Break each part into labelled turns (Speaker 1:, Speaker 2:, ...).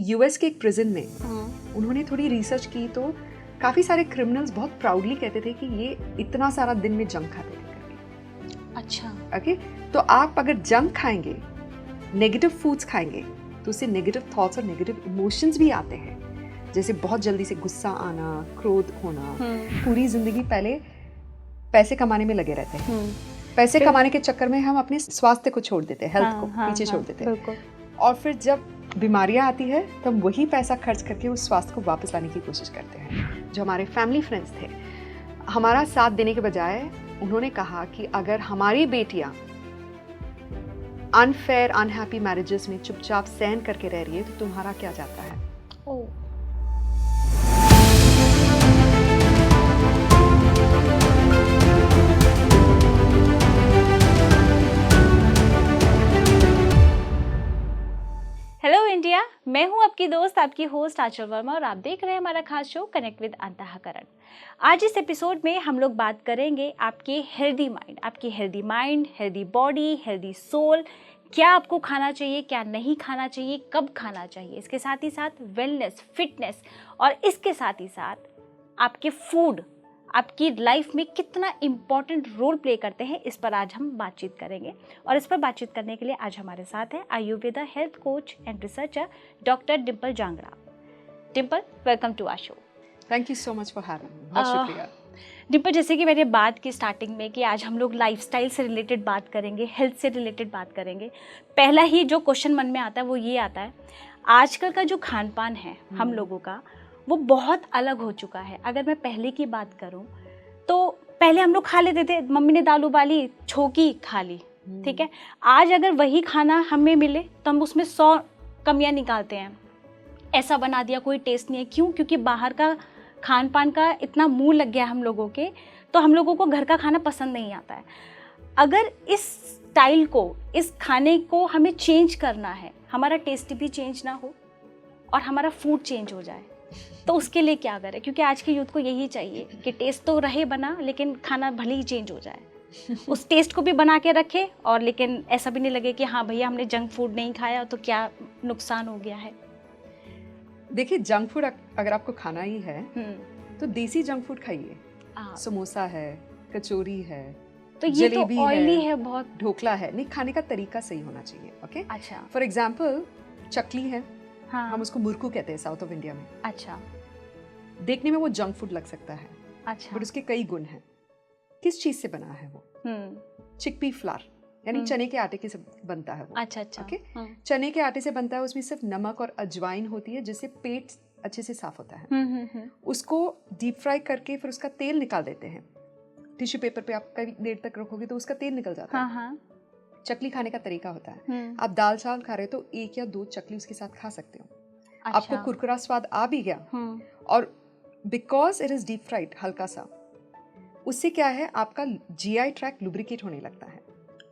Speaker 1: US के एक prison में उन्होंने थोड़ी रिसर्च की तो काफ़ी सारे क्रिमिनल्स बहुत प्राउडली कहते थे कि ये इतना सारा दिन में जंक खाते थे करके।
Speaker 2: अच्छा।
Speaker 1: ओके, तो आप अगर जंक खाएंगे, नेगेटिव फूड्स खाएंगे, तो उससे नेगेटिव थॉट्स और नेगेटिव इमोशंस भी आते हैं, जैसे बहुत जल्दी से गुस्सा आना, क्रोध होना। पूरी जिंदगी पहले पैसे कमाने में लगे रहते हैं, पैसे कमाने के चक्कर में हम अपने स्वास्थ्य को छोड़ देते हैं, हेल्थ को पीछे छोड़ देते हैं, और फिर जब बीमारियां आती है तब वही पैसा खर्च करके उस स्वास्थ्य को वापस लाने की कोशिश करते हैं। जो हमारे फैमिली फ्रेंड्स थे, हमारा साथ देने के बजाय उन्होंने कहा कि अगर हमारी बेटियां अनफेयर अनहैप्पी मैरिजेस में चुपचाप सहन करके रह रही है तो तुम्हारा क्या जाता है।
Speaker 2: हेलो इंडिया, मैं हूं आपकी दोस्त, आपकी होस्ट आंचल वर्मा, और आप देख रहे हैं हमारा खास शो कनेक्ट विद अंतःकरण। आज इस एपिसोड में हम लोग बात करेंगे आपके healthy mind, healthy body, healthy soul. क्या आपको खाना चाहिए, क्या नहीं खाना चाहिए, कब खाना चाहिए। इसके साथ ही साथ वेलनेस, फिटनेस, और इसके साथ ही साथ आपके फूड आपकी लाइफ में कितना इम्पॉर्टेंट रोल प्ले करते हैं, इस पर आज हम बातचीत करेंगे। और इस पर बातचीत करने के लिए आज हमारे साथ हैं Ayurveda health coach and researcher doctor Dimple Jangra. Dimple, welcome to our show.
Speaker 1: Thank you so much for having me. बहुत शुक्रिया।
Speaker 2: डिम्पल, जैसे कि मैंने बात की स्टार्टिंग में कि आज हम लोग लाइफस्टाइल से रिलेटेड बात करेंगे, हेल्थ से रिलेटेड बात करेंगे। पहला ही जो क्वेश्चन मन में आता है वो ये आता है, आजकल का जो खान पान है हम लोगों का वो बहुत अलग हो चुका है। अगर मैं पहले की बात करूं तो पहले हम लोग खा लेते थे, मम्मी ने दाल उबाली, छोकी, खा ली, ठीक है। आज अगर वही खाना हमें मिले तो हम उसमें 100 कमियां निकालते हैं, ऐसा बना दिया, कोई टेस्ट नहीं है। क्यों? क्योंकि बाहर का खान पान का इतना मुंह लग गया हम लोगों के, तो हम लोगों को घर का खाना पसंद नहीं आता है। अगर इस स्टाइल को, इस खाने को हमें चेंज करना है, हमारा टेस्ट भी चेंज ना हो और हमारा फूड चेंज हो जाए, तो उसके लिए क्या करें? क्योंकि आज के यूथ को यही चाहिए कि टेस्ट तो रहे बना, लेकिन खाना भले ही चेंज हो जाए, उस टेस्ट को भी बना के रखे, और लेकिन ऐसा भी नहीं लगे कि हाँ भैया हमने जंक फूड नहीं खाया तो क्या नुकसान हो गया है।
Speaker 1: देखिए, जंक फूड अगर आपको खाना ही है तो देसी जंक फूड खाइए। समोसा है, कचौरी है,
Speaker 2: तो ये तो ऑयली है बहुत,
Speaker 1: ढोकला है। नहीं, खाने का तरीका सही होना चाहिए। ओके,
Speaker 2: अच्छा।
Speaker 1: फॉर एग्जाम्पल चकली है,
Speaker 2: हाँ।
Speaker 1: हम उसको मुरकू कहते हैं साउथ ऑफ इंडिया में।
Speaker 2: अच्छा।
Speaker 1: देखने में वो जंक फूड लग सकता है,
Speaker 2: अच्छा,
Speaker 1: बट उसके कई गुण हैं। किस चीज से बना है वो? चिकपी फ्लावर, यानी चने के आटे के से बनता है वो।
Speaker 2: अच्छा अच्छा।
Speaker 1: ओके, चने के आटे से बनता है, उसमें सिर्फ नमक और अजवाइन होती है, जिससे पेट अच्छे से साफ होता है। उसको डीप फ्राई करके फिर उसका तेल निकाल देते हैं। टिश्यू पेपर पे आप कई देर तक रखोगे तो उसका तेल निकल जाता है। चकली खाने का तरीका होता है, आप दाल चावल खा रहे हो तो 1 या 2 चकली उसके साथ खा सकते हो। अच्छा। आपको कुरकुरा स्वाद आ भी गया, और because it is deep fried हल्का सा, उससे क्या है, आपका जीआई ट्रैक्ट लुब्रिकेट होने लगता है।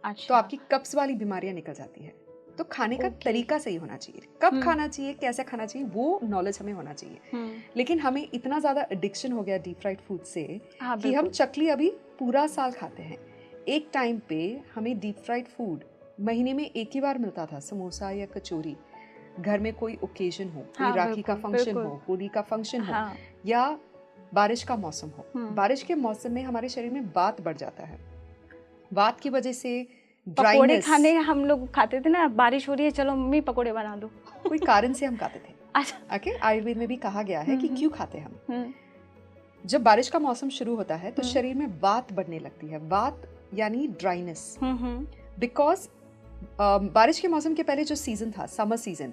Speaker 1: अच्छा। तो आपकी कब्ज वाली बीमारियां निकल जाती है। तो खाने का तरीका सही होना चाहिए, कब खाना चाहिए, कैसे खाना चाहिए, वो नॉलेज हमें होना चाहिए। लेकिन हमें इतना ज्यादा एडिक्शन हो गया डीप फ्राइड फूड से कि हम चकली अभी पूरा साल खाते हैं। एक टाइम पे हमें डीप फ्राइड फूड महीने में 1 ही बार मिलता था, समोसा या कचौरी। घर में कोई ओकेजन हो, कोई राखी का फंक्शन हो, होली का फंक्शन हो, या बारिश का मौसम हो। बारिश के मौसम में हमारे शरीर में वात बढ़ जाता है। वात की वजह से
Speaker 2: पकोड़े खाने हम लोग खाते थे ना, बारिश हो रही है चलो मम्मी पकोड़े बना दो,
Speaker 1: कोई कारण से हम खाते थे।
Speaker 2: अच्छा।
Speaker 1: ओके, आयुर्वेद में भी कहा गया है कि क्यों खाते हम। जब बारिश का मौसम शुरू होता है तो शरीर में वात बढ़ने लगती है। वात यानी ड्राइनेस, बिकॉज बारिश के मौसम के पहले जो सीजन था, समर सीजन,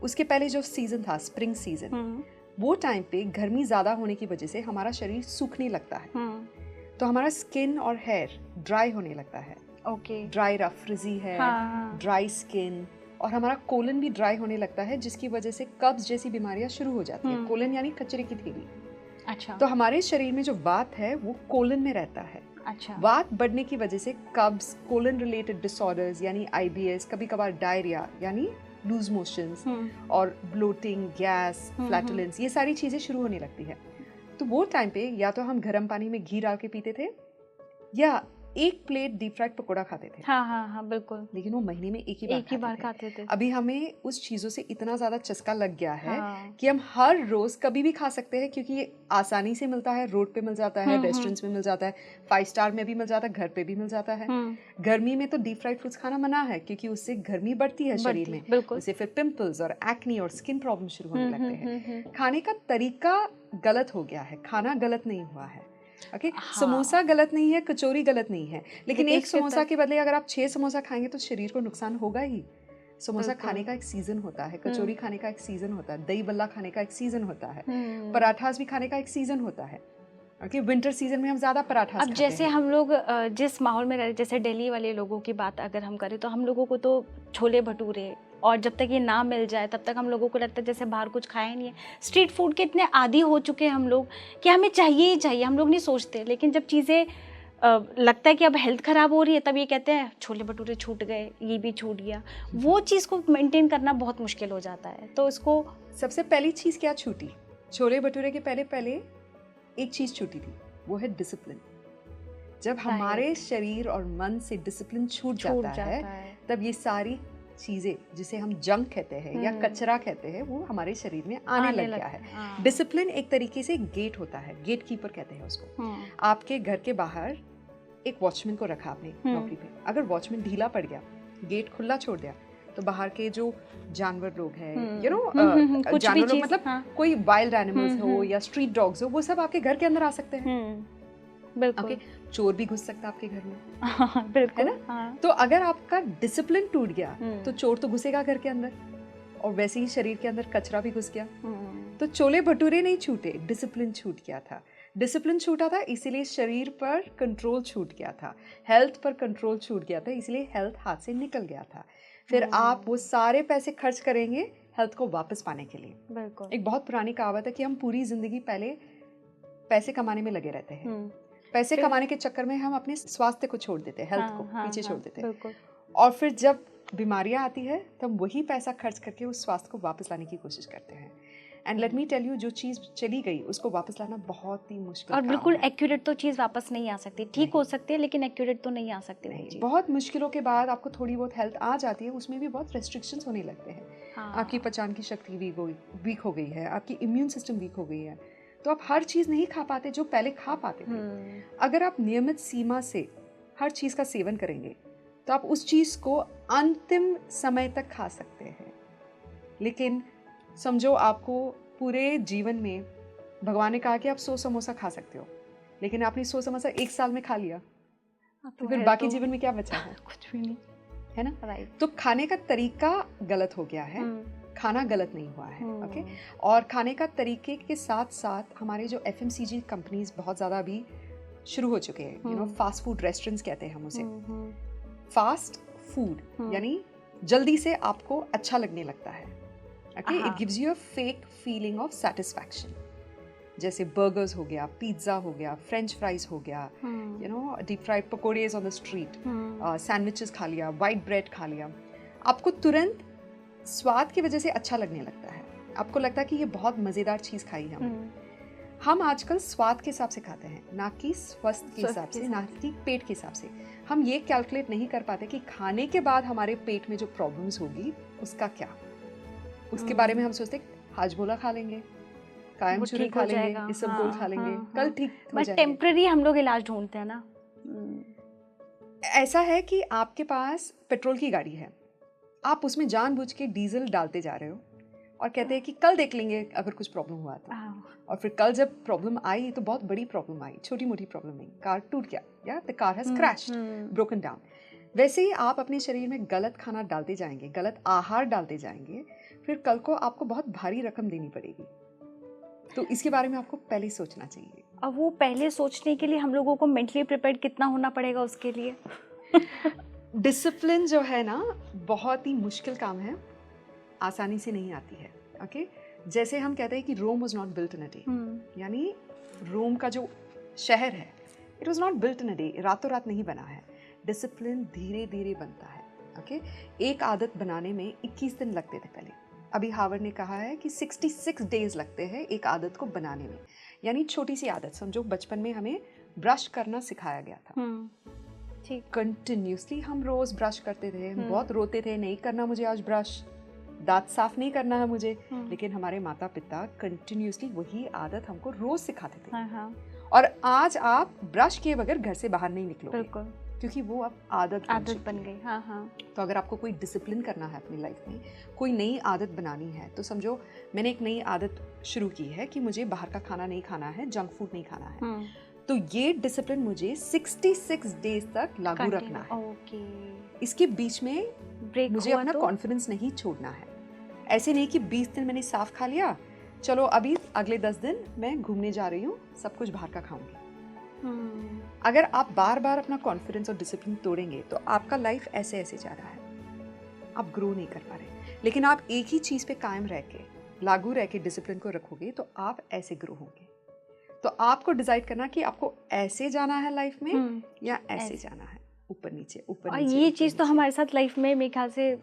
Speaker 1: उसके पहले जो सीजन था, स्प्रिंग सीजन, वो टाइम पे गर्मी ज्यादा होने की वजह से हमारा शरीर सूखने लगता है। तो हमारा स्किन और हेयर ड्राई होने लगता है। ओके, ड्राई रफ फ्रिजी है, ड्राई स्किन, और हमारा कोलन भी ड्राई होने लगता है, जिसकी वजह से कब्ज जैसी बीमारियां शुरू हो जाती है। कोलन यानी कचरे की थैली। अच्छा। तो हमारे शरीर में जो वात है वो कोलन में रहता है। अच्छा। वात बढ़ने की वजह से कब्ज, कोलन रिलेटेड डिसऑर्डर्स यानी आईबीएस, कभी कभार डायरिया यानी लूज मोशंस, और ब्लोटिंग, गैस, फ्लैटुलेंस, ये सारी चीजें शुरू होने लगती है। तो वो टाइम पे या तो हम गर्म पानी में घी डाल के पीते थे, या एक प्लेट डीप फ्राइड पकोड़ा खाते थे।
Speaker 2: हाँ हाँ हाँ बिल्कुल।
Speaker 1: लेकिन वो महीने में एक ही बार खाते थे। अभी हमें उस चीज़ों से इतना ज़्यादा चस्का लग गया है कि हम हर रोज़ कभी भी खा सकते हैं, क्योंकि ये आसानी से मिलता है, रोड पे मिल जाता है, रेस्टोरेंट्स में मिल जाता है, 5 स्टार में भी मिल जाता है, घर पे भी मिल जाता है। गर्मी में तो डीप फ्राइड फूड्स खाना मना है, क्योंकि उससे गर्मी बढ़ती है शरीर में, उससे फिर पिंपल्स और एक्ने और स्किन प्रॉब्लम शुरू होने लगते हैं। खाने का तरीका गलत हो गया है, खाना गलत नहीं हुआ है। समोसा गलत नहीं है, कचौरी गलत नहीं है, लेकिन एक समोसा के बदले अगर आप 6 समोसा खाएंगे तो शरीर को नुकसान होगा ही। समोसा खाने का एक सीजन होता है, कचौरी खाने का एक सीजन होता है, दही बल्ला खाने का एक सीजन होता है, पराठास भी खाने का एक सीजन होता है। विंटर सीजन में हम ज्यादा पराठा खाते हैं।
Speaker 2: अब जैसे हम लोग जिस माहौल में रहे, जैसे दिल्ली वाले लोगों की बात अगर हम करें तो हम लोगों को तो छोले भटूरे, और जब तक ये ना मिल जाए तब तक हम लोगों को लगता है जैसे बाहर कुछ खाया नहीं है। स्ट्रीट फूड के इतने आदी हो चुके हैं हम लोग कि हमें चाहिए ही चाहिए, हम लोग नहीं सोचते। लेकिन जब चीज़ें लगता है कि अब हेल्थ ख़राब हो रही है, तब ये कहते हैं छोले भटूरे छूट गए, ये भी छूट गया। वो चीज़ को मेंटेन करना बहुत मुश्किल हो जाता है। तो इसको
Speaker 1: सबसे पहली चीज़ क्या छूटी? छोले भटूरे के पहले एक चीज़ छूटी थी, वो है डिसिप्लिन। जब हमारे शरीर और मन से डिसिप्लिन छूट जाता है तब ये सारी चीज़ें जिसे हम जंक कहते हैं या कचरा कहते हैं वो हमारे शरीर में आने लग गया है। डिसिप्लिन एक तरीके से गेट होता है, गेट कीपर कहते हैं उसको। आपके घर के बाहर एक वॉचमैन को रखा आपने नौकरी पे, अगर वॉचमैन ढीला पड़ गया, गेट खुला छोड़ दिया, तो बाहर के जो जानवर लोग हैं, जानवर लोग मतलब कोई वाइल्ड एनिमल्स हो या स्ट्रीट डॉग्स हो, वो सब आपके घर के अंदर आ सकते हैं। बिल्कुल। चोर भी घुस सकता है आपके घर में, बिल्कुल, है ना? तो अगर आपका डिसिप्लिन टूट गया तो चोर तो घुसेगा घर के अंदर, और वैसे ही शरीर के अंदर कचरा भी घुस गया। तो छोले भटूरे नहीं छूटे, डिसिप्लिन छूट गया था। डिसिप्लिन छूटा था इसीलिए शरीर पर कंट्रोल छूट गया था, हेल्थ पर कंट्रोल छूट गया था, इसलिए हेल्थ हाथ से निकल गया था। फिर आप वो सारे पैसे खर्च करेंगे हेल्थ को वापस पाने के लिए। बिल्कुल। एक बहुत पुरानी कहावत है कि हम पूरी जिंदगी पहले पैसे कमाने में लगे रहते हैं, पैसे कमाने के चक्कर में हम अपने स्वास्थ्य को छोड़ देते हैं, हेल्थ को पीछे छोड़ देते हैं, और फिर जब बीमारियां आती है तब वही पैसा खर्च करके उस स्वास्थ्य को वापस लाने की कोशिश करते हैं। And let me tell you, जो चीज़ चली गई उसको वापस लाना बहुत ही मुश्किल
Speaker 2: और बिल्कुल एक्यूरेट तो चीज़ वापस नहीं आ सकती। ठीक हो सकती है लेकिन एक्यूरेट तो नहीं आ सकती वो चीज़।
Speaker 1: बहुत मुश्किलों के बाद आपको थोड़ी बहुत हेल्थ आ जाती है, उसमें भी बहुत रेस्ट्रिक्शंस होने लगते हैं। आपकी पचान की शक्ति वीक हो गई है, आपकी इम्यून सिस्टम वीक हो गई है, तो आप हर चीज़ नहीं खा पाते जो पहले खा पाते थे। अगर आप नियमित सीमा से हर चीज़ का सेवन करेंगे तो आप उस चीज़ को अंतिम समय तक खा सकते हैं। लेकिन समझो आपको पूरे जीवन में भगवान ने कहा कि आप 100 समोसा खा सकते हो, लेकिन आपने 100 समोसा एक साल में खा लिया, तो फिर बाकी जीवन में क्या बचा है? कुछ भी नहीं, है ना? राइट। तो खाने का तरीका गलत हो गया है, खाना गलत नहीं हुआ है। ओके। और खाने का तरीके के साथ साथ हमारे जो FMCG कंपनीज बहुत ज़्यादा अभी शुरू हो चुके हैं, you know, fast food restaurants कहते हैं हम उसे। फास्ट फूड यानी जल्दी से आपको अच्छा लगने लगता है। Okay, it gives you a fake feeling of satisfaction. जैसे बर्गर्स हो गया, पिज्ज़ा हो गया, फ्रेंच फ्राइज हो गया, you know, deep fried pakoras on the street, sandwiches खा लिया, वाइट ब्रेड खा लिया, आपको तुरंत स्वाद की वजह से अच्छा लगने लगता है। आपको लगता है कि ये बहुत मज़ेदार चीज़ खाई हम आजकल स्वाद के हिसाब से खाते हैं, ना कि स्वस्थ के हिसाब से, ना कि पेट के हिसाब से। हम ये कैलकुलेट नहीं कर पाते कि खाने के बाद हमारे पेट में जो प्रॉब्लम्स होगी उसका क्या, उसके बारे में हम सोचते हाजमोला खा लेंगे, कायम चूरी खा लेंगे, इसबगोल खा लेंगे, कल ठीक हो जाएगा।
Speaker 2: टेम्पररी हम लोग इलाज ढूंढते हैं ना।
Speaker 1: ऐसा है कि आपके पास पेट्रोल की गाड़ी है, आप उसमें जानबूझ के डीजल डालते जा रहे हो और कहते हैं कि कल देख लेंगे अगर कुछ प्रॉब्लम हुआ तो, और फिर कल जब प्रॉब्लम आई तो बहुत बड़ी प्रॉब्लम आई, छोटी मोटी प्रॉब्लम नहीं, कार टूट गया या the car has crashed, broken down. वैसे ही आप अपने शरीर में गलत खाना डालते जाएंगे, गलत आहार डालते जाएंगे, फिर कल को आपको बहुत भारी रकम देनी पड़ेगी। तो इसके बारे में आपको पहले सोचना चाहिए।
Speaker 2: अब वो पहले सोचने के लिए हम लोगों को मेंटली प्रिपेयर्ड कितना होना पड़ेगा उसके लिए?
Speaker 1: डिसिप्लिन जो है ना, बहुत ही मुश्किल काम है, आसानी से नहीं आती है। ओके, जैसे हम कहते हैं कि Rome was not built in a day, यानी रोम का जो शहर है, it was not built in a day, रातों रात नहीं बना है। डिसिप्लिन धीरे धीरे बनता है। ओके, एक आदत बनाने में 21 दिन लगते थे पहले, अभी हार्वर्ड ने कहा है कि 66 डेज लगते हैं एक आदत को बनाने में। यानी छोटी सी आदत, समझो बचपन में हमें ब्रश करना सिखाया गया था,
Speaker 2: ठीक।
Speaker 1: कंटिन्यूसली हम रोज ब्रश करते थे, हम बहुत रोते थे, नहीं करना मुझे आज ब्रश, दांत साफ नहीं करना है मुझे, लेकिन हमारे माता पिता कंटिन्यूसली वही आदत हमको रोज सिखाते थे।
Speaker 2: हाँ।
Speaker 1: और आज आप ब्रश किए बगैर घर से बाहर नहीं निकलोगे,
Speaker 2: बिल्कुल,
Speaker 1: क्योंकि वो अब आदत
Speaker 2: बन गई। हाँ।
Speaker 1: तो अगर आपको कोई डिसिप्लिन करना है अपनी लाइफ में, कोई नई आदत बनानी है, तो समझो मैंने एक नई आदत शुरू की है कि मुझे बाहर का खाना नहीं खाना है, जंक फूड नहीं खाना है, तो ये डिसिप्लिन मुझे 66 डेज तक लागू रखना है।
Speaker 2: ओके।
Speaker 1: इसके बीच में
Speaker 2: ब्रेक
Speaker 1: मुझे अपना कॉन्फिडेंस नहीं छोड़ना है। ऐसे नहीं कि 20 दिन मैंने साफ खा लिया, चलो अभी अगले 10 दिन मैं घूमने जा रही हूँ, सब कुछ बाहर का खाऊंगी। अगर आप बार बार अपना कॉन्फिडेंस और डिसिप्लिन तोड़ेंगे तो आपका लाइफ ऐसे ऐसे जा रहा है, आप ग्रो नहीं कर पा रहे। लेकिन आप एक ही चीज़ पे कायम रह के, लागू रह के डिसिप्लिन को रखोगे तो आप ऐसे ग्रो होंगे। तो आपको डिसाइड करना कि आपको ऐसे जाना है लाइफ में या ऐसे जाना है, ऊपर नीचे ऊपर नीचे।
Speaker 2: ये चीज़ तो हमारे साथ लाइफ में मेरे ख्याल से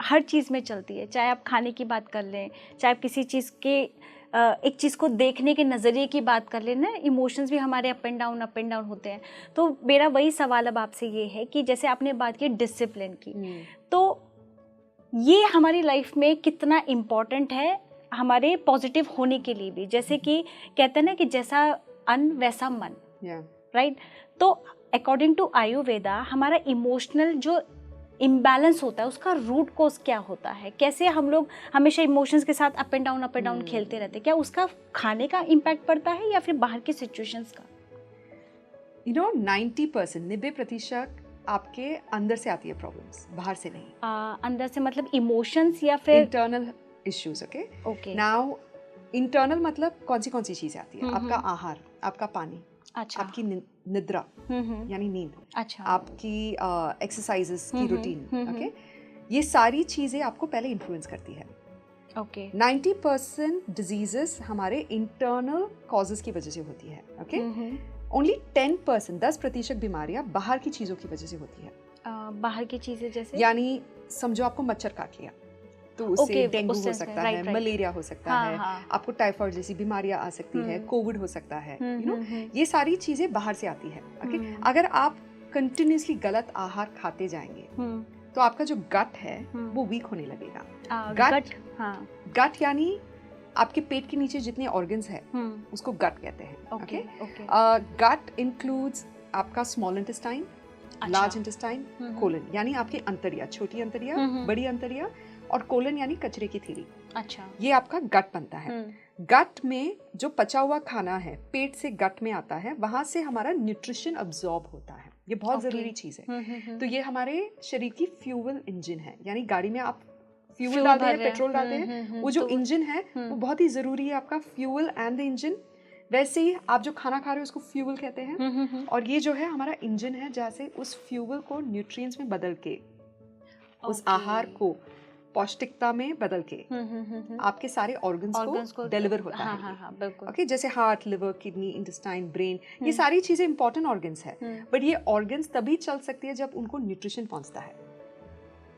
Speaker 2: हर चीज़ में चलती है, चाहे आप खाने की बात कर लें, चाहे आप किसी चीज़ के एक चीज़ को देखने के नज़रिए की बात कर लें ना, इमोशंस भी हमारे अप एंड डाउन होते हैं। तो मेरा वही सवाल अब आपसे ये है कि जैसे आपने बात की डिसिप्लिन की, तो ये हमारी लाइफ में कितना इम्पोर्टेंट है हमारे पॉजिटिव होने के लिए भी। जैसे कि कहते हैं ना कि जैसा अन्न वैसा मन, राइट? तो अकॉर्डिंग टू आयुर्वेदा हमारा इमोशनल जो इम्बैलेंस होता है उसका रूट कोज क्या होता है? कैसे हम लोग हमेशा इमोशंस के साथ अप एंड डाउन खेलते रहते हैं? क्या उसका खाने का इम्पैक्ट पड़ता है या फिर बाहर की सिचुएशंस का?
Speaker 1: 90% आपके अंदर से आती है प्रॉब्लम्स, बाहर से नहीं।
Speaker 2: अंदर से मतलब इमोशंस या फिर
Speaker 1: internal issues.
Speaker 2: Okay.
Speaker 1: Now internal मतलब कौन सी चीजें आती है? आपका आहार, आपका पानी,
Speaker 2: अच्छा,
Speaker 1: आपकी निद्रा यानी नींद,
Speaker 2: अच्छा,
Speaker 1: आपकी एक्सरसाइजेस की रूटीन, ओके, ये सारी चीजें आपको पहले इन्फ्लुएंस करती है।
Speaker 2: ओके।
Speaker 1: 90% डिजीजेस हमारे इंटरनल कॉजेस की वजह से होती है, ओके। ओनली 10% बीमारियां बाहर की चीजों की वजह से होती है।
Speaker 2: बाहर की चीजें जैसे?
Speaker 1: यानी समझो आपको मच्छर काट लिया तो उससे डेंगू हो सकता है, मलेरिया हो सकता है, आपको टाइफाइड जैसी बीमारियां आ सकती है, कोविड हो सकता है, ये सारी चीजें बाहर से आती है, ओके। अगर आप कंटिन्यूसली गलत आहार खाते जाएंगे तो आपका जो गट है वो वीक होने लगेगा। गट यानी आपके पेट के नीचे जितने ऑर्गन्स है उसको गट कहते हैं, ओके। गट इंक्लूड्स आपका small intestine, large intestine, colon यानी आपकी अंतरिया, छोटी अंतरिया, बड़ी अंतरिया, और कोलन यानी कचरे की थैली।
Speaker 2: अच्छा,
Speaker 1: ये आपका गट बनता है। गट में जो पचा हुआ खाना है पेट से गट में आता है, वहां से हमारा न्यूट्रिशन अब्सॉर्ब होता है। ये बहुत जरूरी चीज है। तो ये हमारे शरीर की फ्यूल इंजन है, यानी गाड़ी में आप फ्यूल डालते हैं, पेट्रोल डालते हैं, वो जो इंजन है वो बहुत ही जरूरी है, आपका फ्यूल एंड द इंजन। वैसे ही आप जो खाना खा रहे हो उसको फ्यूल कहते हैं, और ये जो है हमारा इंजन है, जहाँ से उस फ्यूल को न्यूट्रिएंट्स में बदल के, उस आहार को पौष्टिकता में बदल के आपके सारे ऑर्गन्स को डिलीवर होता है। ओके, जैसे heart, liver, kidney, intestine, brain, ये सारी चीजें इंपॉर्टेंट ऑर्गन्स है, बट ये ऑर्गन्स तभी चल सकती है जब उनको न्यूट्रिशन पहुंचता है,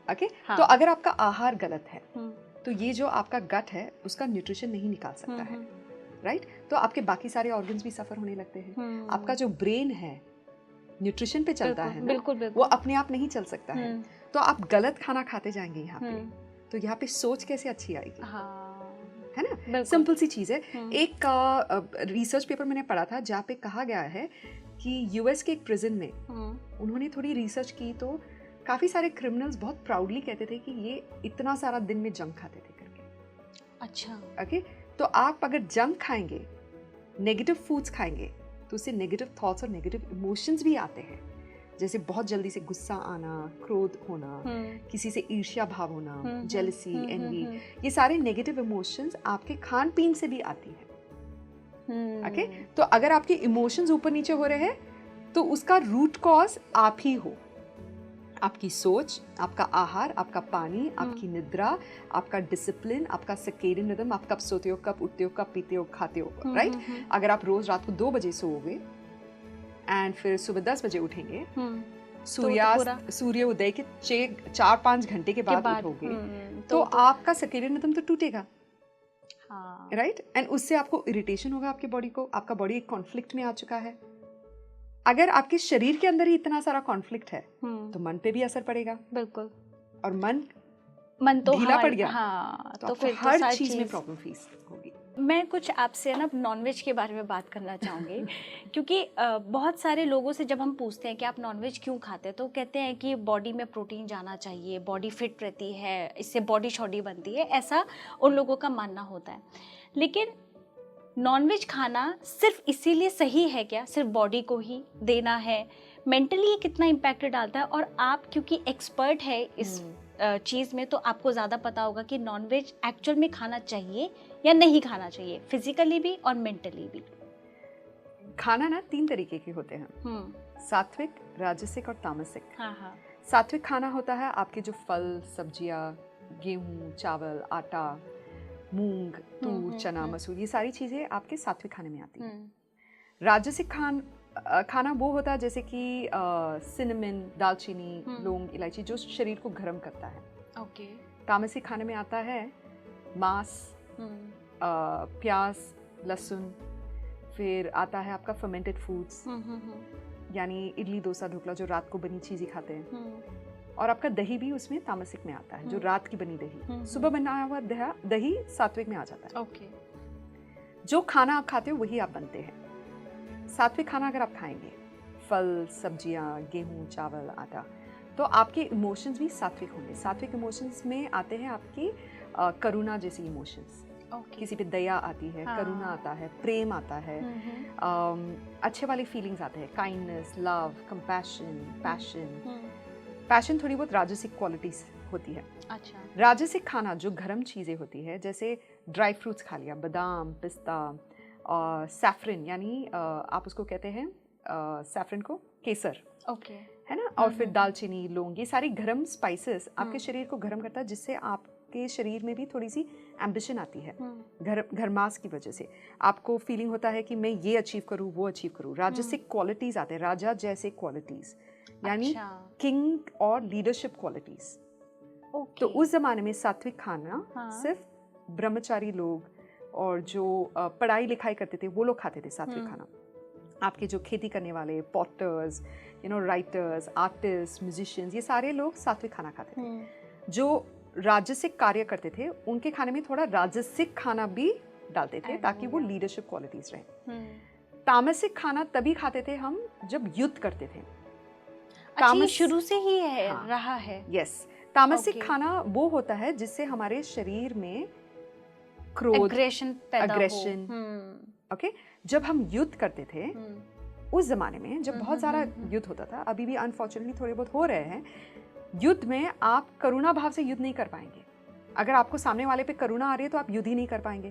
Speaker 1: ओके। तो अगर आपका आहार गलत है तो ये जो आपका गट है उसका न्यूट्रिशन नहीं निकाल सकता है, राइट? तो आपके बाकी सारे ऑर्गन्स भी सफर होने लगते हैं। आपका जो ब्रेन है न्यूट्रिशन पे चलता है ना, वो अपने आप नहीं चल सकता है। तो आप गलत खाना खाते जाएंगे यहाँ पे, तो यहाँ पे सोच कैसे अच्छी आएगी? है ना, सिंपल सी चीज है। एक रिसर्च पेपर मैंने पढ़ा था जहाँ पे कहा गया है कि यूएस के एक प्रिजन में उन्होंने थोड़ी रिसर्च की, तो काफी सारे क्रिमिनल्स बहुत प्राउडली कहते थे कि ये इतना सारा दिन में जंक खाते थे करके।
Speaker 2: अच्छा,
Speaker 1: ओके। तो आप अगर जंक खाएंगे, नेगेटिव फूड्स खाएंगे, तो उससे नेगेटिव थॉट्स और नेगेटिव इमोशंस भी आते हैं, जैसे बहुत जल्दी से गुस्सा आना, क्रोध होना, किसी से ईर्ष्या भाव होना, जेलसी, एनवी, ये सारे नेगेटिव इमोशंस आपके खान पीन से भी आती है, ओके। तो अगर आपके इमोशंस ऊपर नीचे हो रहे हैं तो उसका रूट कॉज आप ही हो। आपकी सोच, आपका आहार, आपका पानी, आपकी निद्रा, आपका डिसिप्लिन, आपका सर्केडियन रिदम, आप कब सोते हो, कब उठते हो, कब पीते हो, खाते हो, राइट? अगर आप रोज रात को 2 बजे सोओगे एंड फिर सुबह 10 बजे उठेंगे, सूर्य उदय के 4-5 घंटे के बाद उठोगे, तो आपका सर्केडियन रिदम तो टूटेगा, राइट? एंड उससे आपको इरिटेशन होगा आपके बॉडी को, आपका बॉडी एक कॉन्फ्लिक्ट में आ चुका है, अगर आपके शरीर के अंदर ही इतना सारा कॉन्फ्लिक्ट है तो मन पे भी असर पड़ेगा।
Speaker 2: बिल्कुल।
Speaker 1: और मन
Speaker 2: तो
Speaker 1: ढीला पड़ गया,
Speaker 2: हाँ,
Speaker 1: तो फिर हर चीज में प्रॉब्लम फेस होगी।
Speaker 2: मैं कुछ आपसे ना नॉनवेज के बारे में बात करना चाहूँगी क्योंकि बहुत सारे लोगों से जब हम पूछते हैं कि आप नॉनवेज क्यों खाते हैं तो कहते हैं कि बॉडी में प्रोटीन जाना चाहिए, बॉडी फिट रहती है, इससे बॉडी शॉडी बनती है, ऐसा उन लोगों का मानना होता है। लेकिन नॉनवेज खाना सिर्फ इसीलिए सही है क्या? सिर्फ बॉडी को ही देना है? मेंटली ये कितना इम्पैक्ट डालता है? और आप क्योंकि एक्सपर्ट है इस चीज़ में, तो आपको ज़्यादा पता होगा कि नॉनवेज एक्चुअल में खाना चाहिए या नहीं खाना चाहिए, फिजिकली भी और मेंटली भी।
Speaker 1: खाना ना 3 तरीके के होते हैं, सात्विक, राजसिक और तामसिक।
Speaker 2: हाँ।
Speaker 1: सात्विक खाना होता है आपके जो फल, सब्जियां, गेहूं, चावल, आटा, मूंग, तूर, चना, मसूर, ये सारी चीजें आपके सात्विक खाने में आती हैं। राजसिक खाना वो होता है जैसे कि सिनेमन, दालचीनी, लौंग, इलायची, जो शरीर को गर्म करता है।
Speaker 2: ओके।
Speaker 1: तामसिक खाने में आता है मांस, प्याज, लहसुन, फिर आता है आपका फर्मेंटेड फूड्स, यानी इडली, डोसा, ढोकला, जो रात को बनी चीजें खाते हैं। और आपका दही भी उसमें तामसिक में आता है, जो रात की बनी दही। सुबह बनाया हुआ दही सात्विक में आ जाता है।
Speaker 2: ओके।
Speaker 1: जो खाना आप खाते हो वही आप बनते हैं। सात्विक खाना अगर आप खाएंगे, फल, सब्जियां, गेहूं, चावल, आटा, तो आपके इमोशंस भी सात्विक होंगे। सात्विक इमोशंस में आते हैं आपकी करुणा जैसी इमोशंस। किसी पे दया आती है, करुणा आता है, प्रेम आता है, अच्छे वाले फीलिंग्स आते हैं, काइंडनेस, लव, कंपैशन, पैशन थोड़ी बहुत राजसिक क्वालिटीज होती है।
Speaker 2: अच्छा।
Speaker 1: राजसिक खाना जो गर्म चीज़ें होती है, जैसे ड्राई फ्रूट्स खा लिया, बादाम, पिस्ता, और सैफरन, यानी आप उसको कहते हैं सैफरन को केसर,
Speaker 2: ओके,
Speaker 1: है ना। और फिर दालचीनी, लौंग, ये सारी गर्म स्पाइसेस आपके शरीर को गर्म करता है, जिससे आपके शरीर में भी थोड़ी सी एम्बिशन आती है। घरमास की वजह से आपको फीलिंग होता है कि मैं ये अचीव करूँ, वो अचीव करूँ। राजसिक क्वालिटीज आते हैं, राजा जैसे क्वालिटीज, यानी किंग और लीडरशिप क्वालिटीज। तो उस जमाने में सात्विक खाना सिर्फ ब्रह्मचारी लोग और जो पढ़ाई लिखाई करते थे वो लोग खाते थे सात्विक खाना। आपके जो खेती करने वाले, पॉटर्स, राइटर्स, आर्टिस्ट, म्यूजिशियंस, ये सारे लोग सात्विक खाना खाते थे। जो राजसिक कार्य करते थे उनके खाने में थोड़ा राजसिक खाना भी डालते थे ताकि वो लीडरशिप क्वालिटीज रहे। तामसिक खाना तभी खाते थे हम जब युद्ध करते थे।
Speaker 2: अच्छा, शुरू से ही है, रहा है।
Speaker 1: यस, तामसिक खाना वो होता है जिससे हमारे शरीर में क्रोध, अग्रेशन, ओके। जब हम युद्ध करते थे उस जमाने में, जब बहुत सारा युद्ध होता था, अभी भी अनफॉर्चुनेटली थोड़े बहुत हो रहे हैं, युद्ध में आप करुणा भाव से युद्ध नहीं कर पाएंगे। अगर आपको सामने वाले पे करुणा आ रही है तो आप युद्ध ही नहीं कर पाएंगे।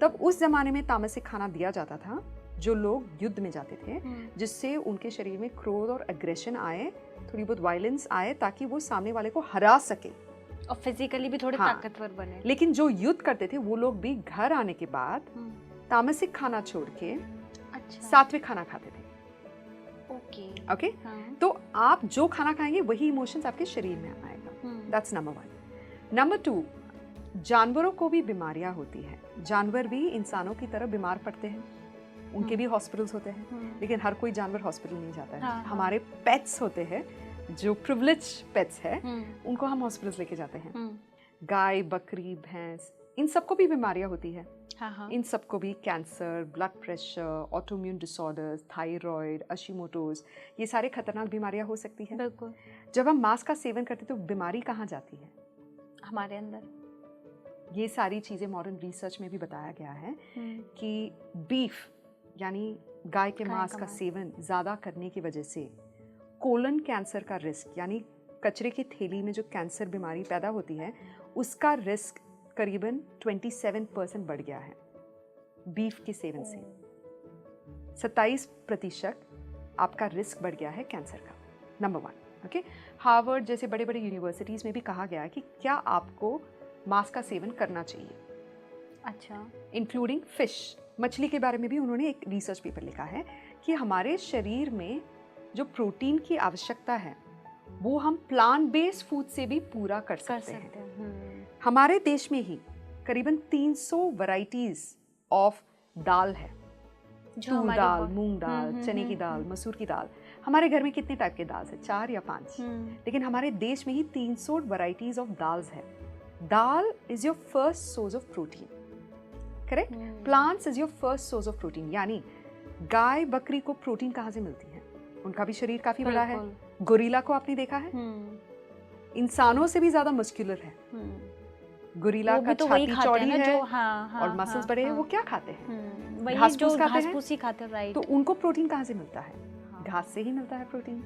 Speaker 1: तब उस जमाने में तामसिक खाना दिया जाता था जो लोग युद्ध में जाते थे, जिससे उनके शरीर में क्रोध और अग्रेशन आए, थोड़ी बहुत वायलेंस आए, ताकि वो सामने वाले को हरा सके
Speaker 2: और फिजिकली भी थोड़े ताकतवर बने।
Speaker 1: लेकिन जो युद्ध करते थे वो लोग भी घर आने के बाद तामसिक खाना छोड़ के सात्विक खाना खाते थे। ओके। तो आप जो खाना खाएंगे वही इमोशंस आपके शरीर में आएगा। That's number 1। नंबर 2, जानवरों को भी बीमारियां होती है। जानवर भी इंसानों की तरह बीमार पड़ते हैं, उनके भी हॉस्पिटल्स होते हैं, लेकिन हर कोई जानवर हॉस्पिटल नहीं जाता है। हमारे पेट्स होते हैं, जो प्रिविलेज पेट्स है, उनको हम हॉस्पिटल्स लेके जाते हैं। गाय, बकरी, भैंस, इन सबको भी बीमारियां होती है। इन सबको भी cancer, blood pressure, autoimmune disorders, thyroid, Hashimoto's, ये सारे खतरनाक बीमारियां हो सकती है।
Speaker 2: बिल्कुल।
Speaker 1: जब हम मांस का सेवन करते तो बीमारी कहाँ जाती है?
Speaker 2: हमारे अंदर।
Speaker 1: ये सारी चीजें मॉडर्न रिसर्च में भी बताया गया है कि बीफ यानी गाय के मांस का सेवन ज्यादा करने की वजह से कोलन कैंसर का रिस्क, यानी कचरे की थैली में जो कैंसर बीमारी पैदा होती है, उसका रिस्क करीबन 27% बढ़ गया है बीफ के सेवन से। 27% आपका रिस्क बढ़ गया है कैंसर का। Number 1, okay. हार्वर्ड जैसे बड़े बड़े यूनिवर्सिटीज में भी कहा गया है कि क्या आपको मांस का सेवन करना चाहिए।
Speaker 2: अच्छा।
Speaker 1: इंक्लूडिंग फिश, मछली के बारे में भी उन्होंने एक रिसर्च पेपर लिखा है कि हमारे शरीर में जो प्रोटीन की आवश्यकता है वो हम प्लांट बेस्ड फूड से भी पूरा कर सकते हैं। हमारे देश में ही करीबन 300 वैरायटीज ऑफ दाल है, तूर दाल, मूंग दाल, चने की दाल, मसूर की दाल। हमारे घर में कितने टाइप के दाल है? 4 या 5। लेकिन हमारे देश में ही 300 वैरायटीज ऑफ दाल्स है। Dal is your first source of protein, correct? Plants is your first source of protein. यानी गाय बकरी को प्रोटीन कहाँ से मिलती है? उनका भी शरीर काफी बड़ा है। गोरिल्ला को आपने देखा है, इंसानों से भी ज्यादा मस्कुलर है। गोरिल्ला का छाती चौड़ी है और मसल्स बड़े हैं। वो क्या खाते हैं? घास-फूस खाते हैं।
Speaker 2: राइट।
Speaker 1: तो उनको प्रोटीन कहाँ से मिलता है? घास से ही मिलता है प्रोटीन।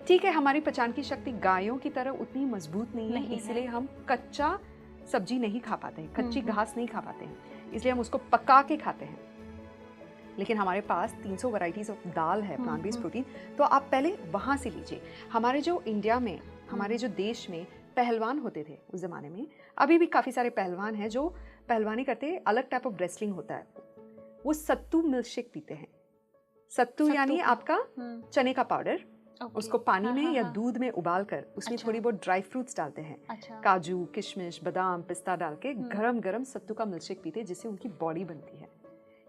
Speaker 1: ठीक है, हमारी पचान की शक्ति गायों की तरह उतनी मजबूत नहीं है, इसलिए हम कच्चा सब्जी नहीं खा पाते हैं, कच्ची घास नहीं खा पाते हैं, इसलिए हम उसको पका के खाते हैं। लेकिन हमारे पास 300 वैरायटीज ऑफ दाल है, प्लांट बेस्ड प्रोटीन। तो आप पहले वहां से लीजिए। हमारे जो इंडिया में, हमारे जो देश में पहलवान होते थे उस जमाने में, अभी भी काफी सारे पहलवान हैं जो पहलवानी करते हैं। अलग टाइप ऑफ रेसलिंग होता है। वो सत्तू मिल्कशेक पीते हैं। सत्तू यानी आपका चने का पाउडर। उसको पानी में या दूध में उबाल कर उसमें थोड़ी बहुत ड्राई फ्रूट्स डालते हैं, काजू, किशमिश, बादाम, पिस्ता डाल के गरम गरम सत्तू का मिल्कशेक पीते हैं, जिससे उनकी बॉडी बनती है।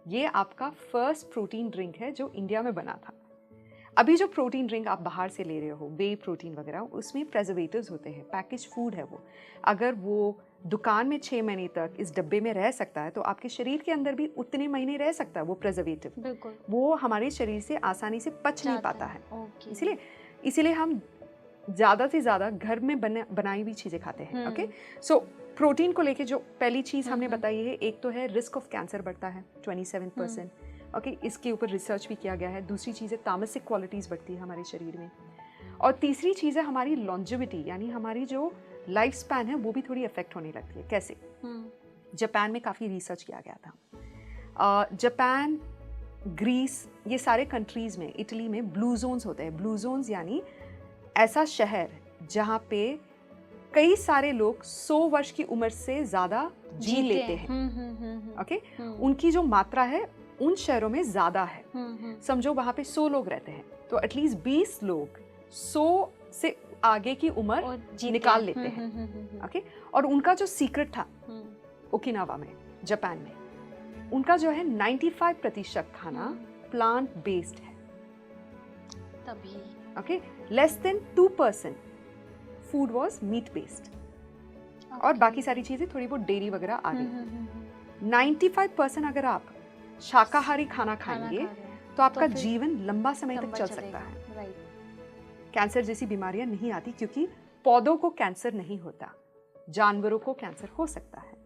Speaker 1: ये आपका फर्स्ट प्रोटीन ड्रिंक है जो इंडिया में बना था। अभी जो प्रोटीन ड्रिंक आप बाहर से ले रहे हो, वे प्रोटीन वगैरह, उसमें प्रेजर्वेटिव्स होते हैं, पैकेज फूड है वो। अगर वो दुकान में 6 महीने तक इस डब्बे में रह सकता है, तो आपके शरीर के अंदर भी उतने महीने रह सकता है वो प्रेजर्वेटिव।
Speaker 2: बिल्कुल।
Speaker 1: वो हमारे शरीर से आसानी से पच नहीं पाता है। इसीलिए हम ज़्यादा से ज़्यादा घर में बनाई हुई चीज़ें खाते हैं। ओके, सो प्रोटीन को लेके जो पहली चीज़ हमने बताई है, एक तो है रिस्क ऑफ कैंसर बढ़ता है 27%। ओके, इसके ऊपर रिसर्च भी किया गया है। दूसरी चीज़ है तामसिक क्वालिटीज़ बढ़ती है हमारे शरीर में। और तीसरी चीज़ है हमारी लॉन्जेविटी, यानी हमारी जो लाइफ स्पैन है वो भी थोड़ी अफेक्ट होने लगती है। कैसे? जापान में काफ़ी रिसर्च किया गया था। जापान, ग्रीस, ये सारे कंट्रीज़ में, इटली में ब्लू जोन्स होते हैं। ब्लू जोन्स यानी ऐसा शहर जहाँ पे कई सारे लोग 100 वर्ष की उम्र से ज़्यादा जी लेते हैं। ओके, उनकी जो मात्रा है उन शहरों में ज़्यादा है। समझो वहाँ पे 100 लोग रहते हैं, तो एटलीस्ट 20 लोग 100 से आगे की उम्र निकाल लेते हैं। ओके, और उनका जो सीक्रेट था ओकिनावा में, जापान में, उनका जो है 95% खाना प्लांट बेस्ड है।
Speaker 2: तभी
Speaker 1: okay, less than 2% food was meat based, और बाकी सारी चीजें थोड़ी बहुत डेयरी वगैरह आ गई। 95% अगर आप शाकाहारी खाना खाएंगे तो आपका जीवन लंबा समय तक चल सकता है। कैंसर जैसी बीमारियां नहीं आती, क्योंकि पौधों को कैंसर नहीं होता, जानवरों को कैंसर हो सकता है।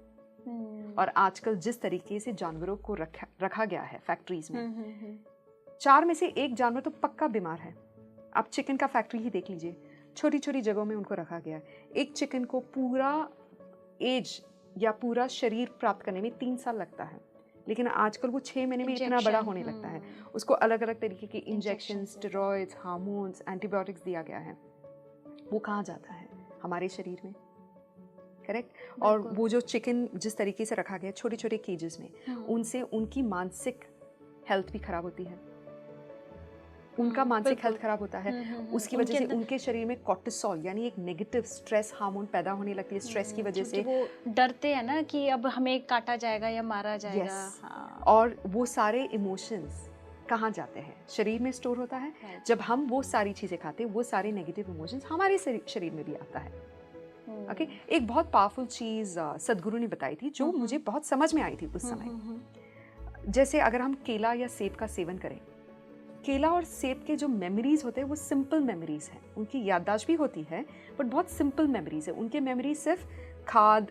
Speaker 1: और आजकल जिस तरीके से जानवरों को रखा गया है फैक्ट्रीज में, 4 में से 1 जानवर तो पक्का बीमार है। आप चिकन का फैक्ट्री ही देख लीजिए, छोटी छोटी जगहों में उनको रखा गया है। एक चिकन को पूरा एज या पूरा शरीर प्राप्त करने में 3 साल लगता है, लेकिन आजकल वो 6 महीने में इतना बड़ा होने लगता है। उसको अलग अलग तरीके के इंजेक्शन, स्टेरॉइड्स, हार्मोन्स, एंटीबायोटिक्स दिया गया है। वो कहाँ जाता है? हमारे शरीर में, करेक्ट। और वो जो चिकन जिस तरीके से रखा गया छोटे छोटे केजेस में, उनसे उनकी मानसिक हेल्थ भी खराब होती है। उनका मानसिक हेल्थ खराब होता है। उसकी वजह से उनके शरीर में कॉर्टिसोल यानी एक नेगेटिव स्ट्रेस हार्मोन पैदा होने लगती है। स्ट्रेस की वजह से
Speaker 2: वो डरते हैं ना कि अब हमें काटा जाएगा या मारा जाएगा।
Speaker 1: हाँ। और वो सारे इमोशंस कहाँ जाते हैं? शरीर में स्टोर होता है। जब हम वो सारी चीज़ें खाते हैं, वो सारे नेगेटिव इमोशंस हमारे शरीर में भी आता है। ओके, एक बहुत पावरफुल चीज़ सदगुरु ने बताई थी, जो मुझे बहुत समझ में आई थी उस समय। जैसे अगर हम केला या सेब का सेवन करें, केला और सेब के जो मेमोरीज होते हैं वो सिंपल मेमोरीज हैं। उनकी याददाश्त भी होती है, बट बहुत सिंपल मेमोरीज है। उनके मेमोरीज सिर्फ खाद,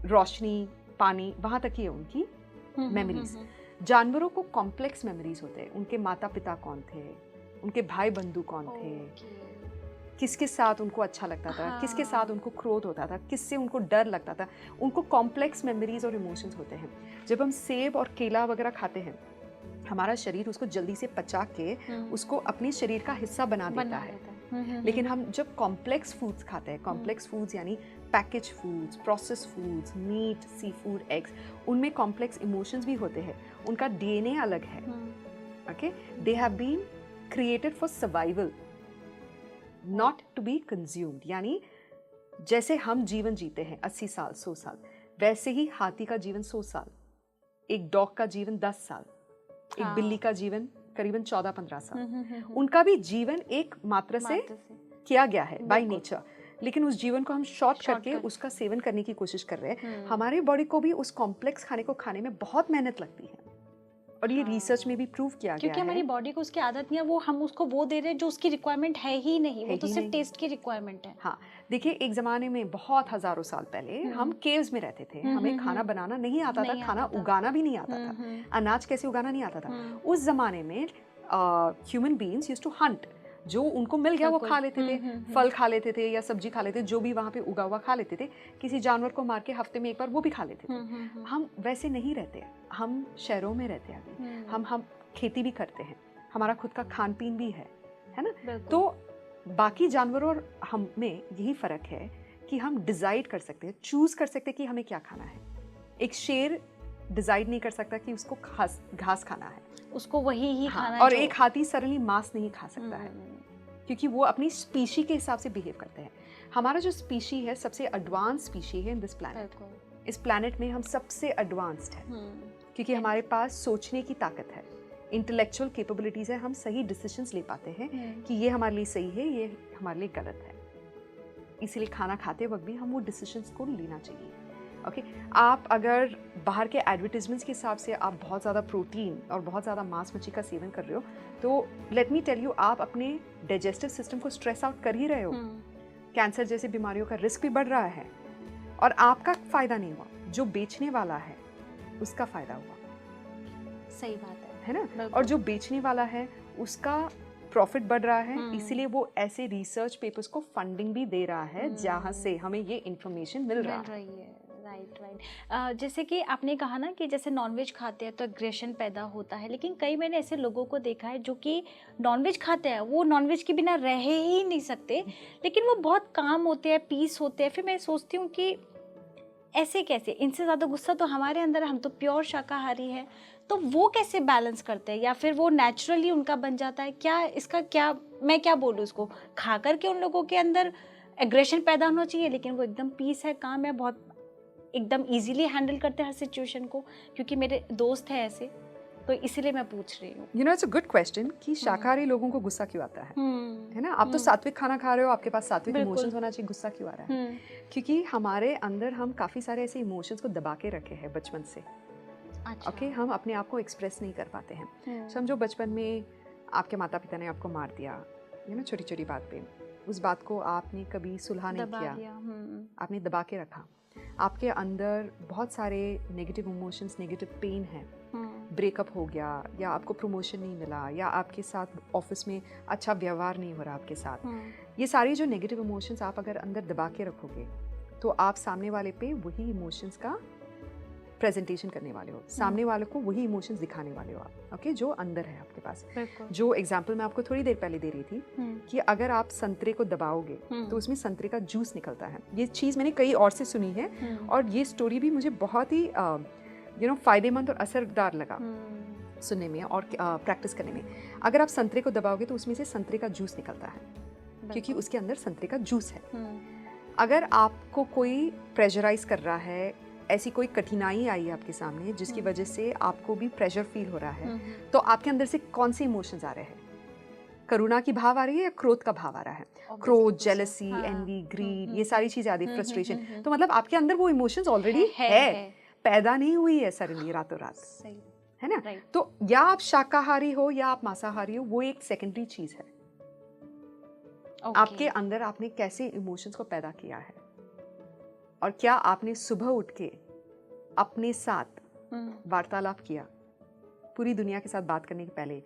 Speaker 1: रोशनी, पानी, वहाँ तक ही है उनकी मेमोरीज। जानवरों को कॉम्प्लेक्स मेमोरीज होते हैं। उनके माता पिता कौन थे, उनके भाई बंधु कौन थे, किसके साथ उनको अच्छा लगता था, किसके साथ उनको क्रोध होता था, किससे उनको डर लगता था। उनको कॉम्प्लेक्स मेमोरीज और इमोशंस होते हैं। जब हम सेब और केला वगैरह खाते हैं, हमारा शरीर उसको जल्दी से पचा के उसको अपने शरीर का हिस्सा बना देता है। लेकिन हम जब कॉम्प्लेक्स फूड्स खाते हैं, कॉम्प्लेक्स फूड्स यानी package foods, process foods, meat, sea food, eggs, उनमें कॉम्प्लेक्स इमोशंस भी होते हैं। उनका डीएनए अलग है। Okay, they have been created for survival, not to be consumed. यानी जैसे हम जीवन जीते हैं 80 साल, 100 साल, वैसे ही हाथी का जीवन 100 साल, एक डॉग का जीवन 10 साल, एक
Speaker 2: हाँ।
Speaker 1: बिल्ली का जीवन करीबन 14-15 साल, उनका भी जीवन एक मात्रा से किया गया है बाय नेचर, लेकिन उस जीवन को हम शॉर्ट करके उसका सेवन करने की कोशिश कर रहे हैं। हमारे बॉडी को भी उस कॉम्प्लेक्स खाने को खाने में बहुत मेहनत लगती है, और ये रिसर्च में भी प्रूव किया गया है,
Speaker 2: क्योंकि हमारी बॉडी को उसकी आदत नहीं है, वो हम उसको वो दे रहे हैं जो उसकी रिक्वायरमेंट है ही नहीं, वो तो सिर्फ टेस्ट की रिक्वायरमेंट है।
Speaker 1: हाँ, देखिए एक ज़माने में बहुत हज़ारों साल पहले हम केव्स में रहते थे, हमें खाना बनाना नहीं आता था, खाना उगाना भी नहीं आता था, अनाज कैसे उगाना नहीं आता था। उस ज़माने में human beings used to hunt, जो उनको मिल गया वो खा लेते थे, फल खा लेते थे या सब्जी खा लेते थे, जो भी वहाँ पे उगा हुआ खा लेते थे। किसी जानवर को मार के हफ्ते में एक बार वो भी खा लेते थे। हम वैसे नहीं रहते, हम शहरों में रहते हैं अभी, हम खेती भी करते हैं, हमारा खुद का खान पीन भी है ना। तो बाकी जानवरों और हम में यही फ़र्क है कि हम डिसाइड कर सकते हैं, चूज़ कर सकते हैं कि हमें क्या खाना है। एक शेर डिसाइड नहीं कर सकता कि उसको घास खाना है,
Speaker 2: उसको वही ही खाना है।
Speaker 1: और एक हाथी सरली मांस नहीं खा सकता है, क्योंकि वो अपनी स्पीशी के हिसाब से बिहेव करते हैं। हमारा जो स्पीशी है सबसे एडवांस स्पीशी है इन दिस प्लैनेट। इस प्लैनेट में हम सबसे एडवांस्ड है, क्योंकि हमारे पास सोचने की ताकत है, इंटेलेक्चुअल कैपेबिलिटीज है, हम सही डिसीजंस ले पाते हैं कि ये हमारे लिए सही है, ये हमारे लिए गलत है। इसीलिए खाना खाते वक्त भी हम वो डिसीजंस को लेना चाहिए। ओके, आप अगर बाहर के एडवर्टीजमेंट्स के हिसाब से आप बहुत ज़्यादा प्रोटीन और बहुत ज़्यादा मांस मच्छी का सेवन कर रहे हो, तो लेट मी टेल यू, आप अपने डाइजेस्टिव सिस्टम को स्ट्रेस आउट कर ही रहे हो। कैंसर जैसे बीमारियों का रिस्क भी बढ़ रहा है, और आपका फ़ायदा नहीं हुआ, जो बेचने वाला है उसका फ़ायदा हुआ।
Speaker 2: सही बात
Speaker 1: है ना। और जो बेचने वाला है उसका प्रॉफिट बढ़ रहा है, इसीलिए वो ऐसे रिसर्च पेपर्स को फंडिंग भी दे रहा है जहाँ से हमें ये इंफॉर्मेशन मिल रही है।
Speaker 2: राइट। जैसे कि आपने कहा ना कि जैसे नॉनवेज खाते हैं तो एग्रेशन पैदा होता है, लेकिन कई मैंने ऐसे लोगों को देखा है जो कि नॉनवेज खाते हैं, वो नॉनवेज के बिना रह ही नहीं सकते, लेकिन वो बहुत काम होते हैं, पीस होते हैं। फिर मैं सोचती हूँ कि ऐसे कैसे, इनसे ज़्यादा गुस्सा तो हमारे अंदर है, हम तो प्योर शाकाहारी है, तो वो कैसे बैलेंस करते हैं, या फिर वो नेचुरली उनका बन जाता है? क्या इसका क्या, मैं क्या बोलूँ उसको, खा करके उन लोगों के अंदर एग्रेशन पैदा होना चाहिए, लेकिन वो एकदम पीस है, काम है, बहुत एकदम इजीली हैंडल करते हैं हर सिचुएशन को, क्योंकि मेरे दोस्त हैं ऐसे, तो इसीलिए मैं पूछ रही हूँ।
Speaker 1: You know, it's a good question कि शाकाहारी लोगों को गुस्सा क्यों आता है ना। आप तो सात्विक खाना खा रहे हो, आपके पास सात्विक इमोशंस होना चाहिए, गुस्सा क्यों आ रहा है? क्योंकि हमारे अंदर हम काफ़ी सारे ऐसे इमोशंस को दबा के रखे हैं बचपन से। ओके, हम अपने आप को एक्सप्रेस नहीं कर पाते हैं। समझो बचपन में आपके माता पिता ने आपको मार दिया, यू नो, छोटी छोटी बात पे, उस बात को आपने कभी सुलह नहीं किया, आपने दबा के रखा। आपके अंदर बहुत सारे नेगेटिव इमोशंस, नेगेटिव पेन है, ब्रेकअप हो गया, या आपको प्रमोशन नहीं मिला, या आपके साथ ऑफिस में अच्छा व्यवहार नहीं हो रहा आपके साथ, ये सारी जो नेगेटिव इमोशंस आप अगर अंदर दबा के रखोगे, तो आप सामने वाले पे वही इमोशंस का प्रेजेंटेशन करने वाले हो, सामने वाले को वही इमोशंस दिखाने वाले हो आप। ओके, जो अंदर है आपके पास। जो एग्जांपल मैं आपको थोड़ी देर पहले दे रही थी कि अगर आप संतरे को दबाओगे तो उसमें संतरे का जूस निकलता है। ये चीज़ मैंने कई और से सुनी है, और ये स्टोरी भी मुझे बहुत ही यू नो फायदेमंद और असरदार लगा सुनने में और प्रैक्टिस करने में। अगर आप संतरे को दबाओगे तो उसमें से संतरे का जूस निकलता है, क्योंकि उसके अंदर संतरे का जूस है। अगर आपको कोई प्रेशराइज कर रहा है, ऐसी कोई कठिनाई आई है आपके सामने जिसकी वजह से आपको भी प्रेशर फील हो रहा है, तो आपके अंदर से कौन से इमोशंस आ रहे हैं? करुणा की भाव आ रही है या क्रोध का भाव आ रहा है? क्रोध, जेलसी, एनवी, ग्रीड, ये सारी चीजें आ रही, फ्रस्ट्रेशन। तो मतलब आपके अंदर वो इमोशंस ऑलरेडी है, पैदा नहीं हुई है सडनली रातों रात, है ना। तो या आप शाकाहारी हो या आप मांसाहारी हो, वो एक सेकेंडरी चीज है। आपके अंदर आपने कैसे इमोशंस को पैदा किया है, और क्या आपने सुबह उठ के अपने साथ वार्तालाप किया पूरी दुनिया के साथ बात करने के पहले?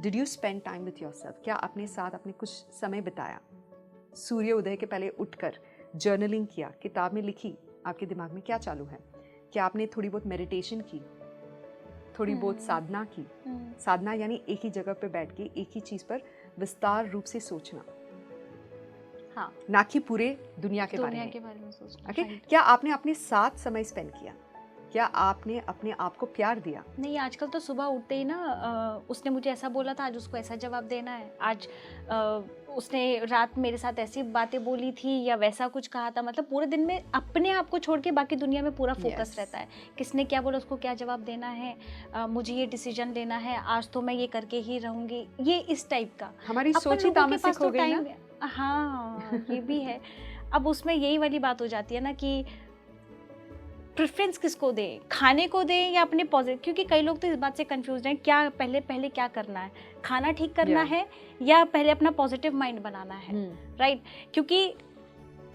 Speaker 1: Did you spend time with yourself? क्या अपने साथ अपने कुछ समय बिताया? सूर्य उदय के पहले उठकर जर्नलिंग किया, किताब में लिखी आपके दिमाग में क्या चालू है? क्या आपने थोड़ी बहुत मेडिटेशन की, थोड़ी बहुत साधना की? साधना यानी एक ही जगह पे बैठ के एक ही चीज पर विस्तार रूप से सोचना, हाँ, ना कि पूरे दुनिया के बारे में सोचना। Okay? क्या आपने अपने साथ समय स्पेंड किया? क्या आपने अपने आप को प्यार दिया?
Speaker 2: नहीं, आजकल तो सुबह उठते ही ना उसने मुझे ऐसा बोला था, आज उसको ऐसा जवाब देना है, आज उसने रात मेरे साथ ऐसी बातें बोली थी या वैसा कुछ कहा था। मतलब पूरे दिन में अपने आप को छोड़ के बाकी दुनिया में पूरा फोकस रहता है, किसने क्या बोला, उसको क्या जवाब देना है, मुझे ये डिसीजन लेना है, आज तो मैं ये करके ही रहूंगी, ये इस टाइप का।
Speaker 1: हमारी सोच ही तामसिक हो गई ना।
Speaker 2: हाँ, ये भी है। अब उसमें यही वाली बात हो जाती है ना कि प्रेफरेंस किसको दें, खाने को दें या अपने पॉजिटिव, क्योंकि कई लोग तो इस बात से कंफ्यूज हैं, क्या पहले क्या करना है, खाना ठीक करना है या पहले अपना पॉजिटिव माइंड बनाना है, राइट? क्योंकि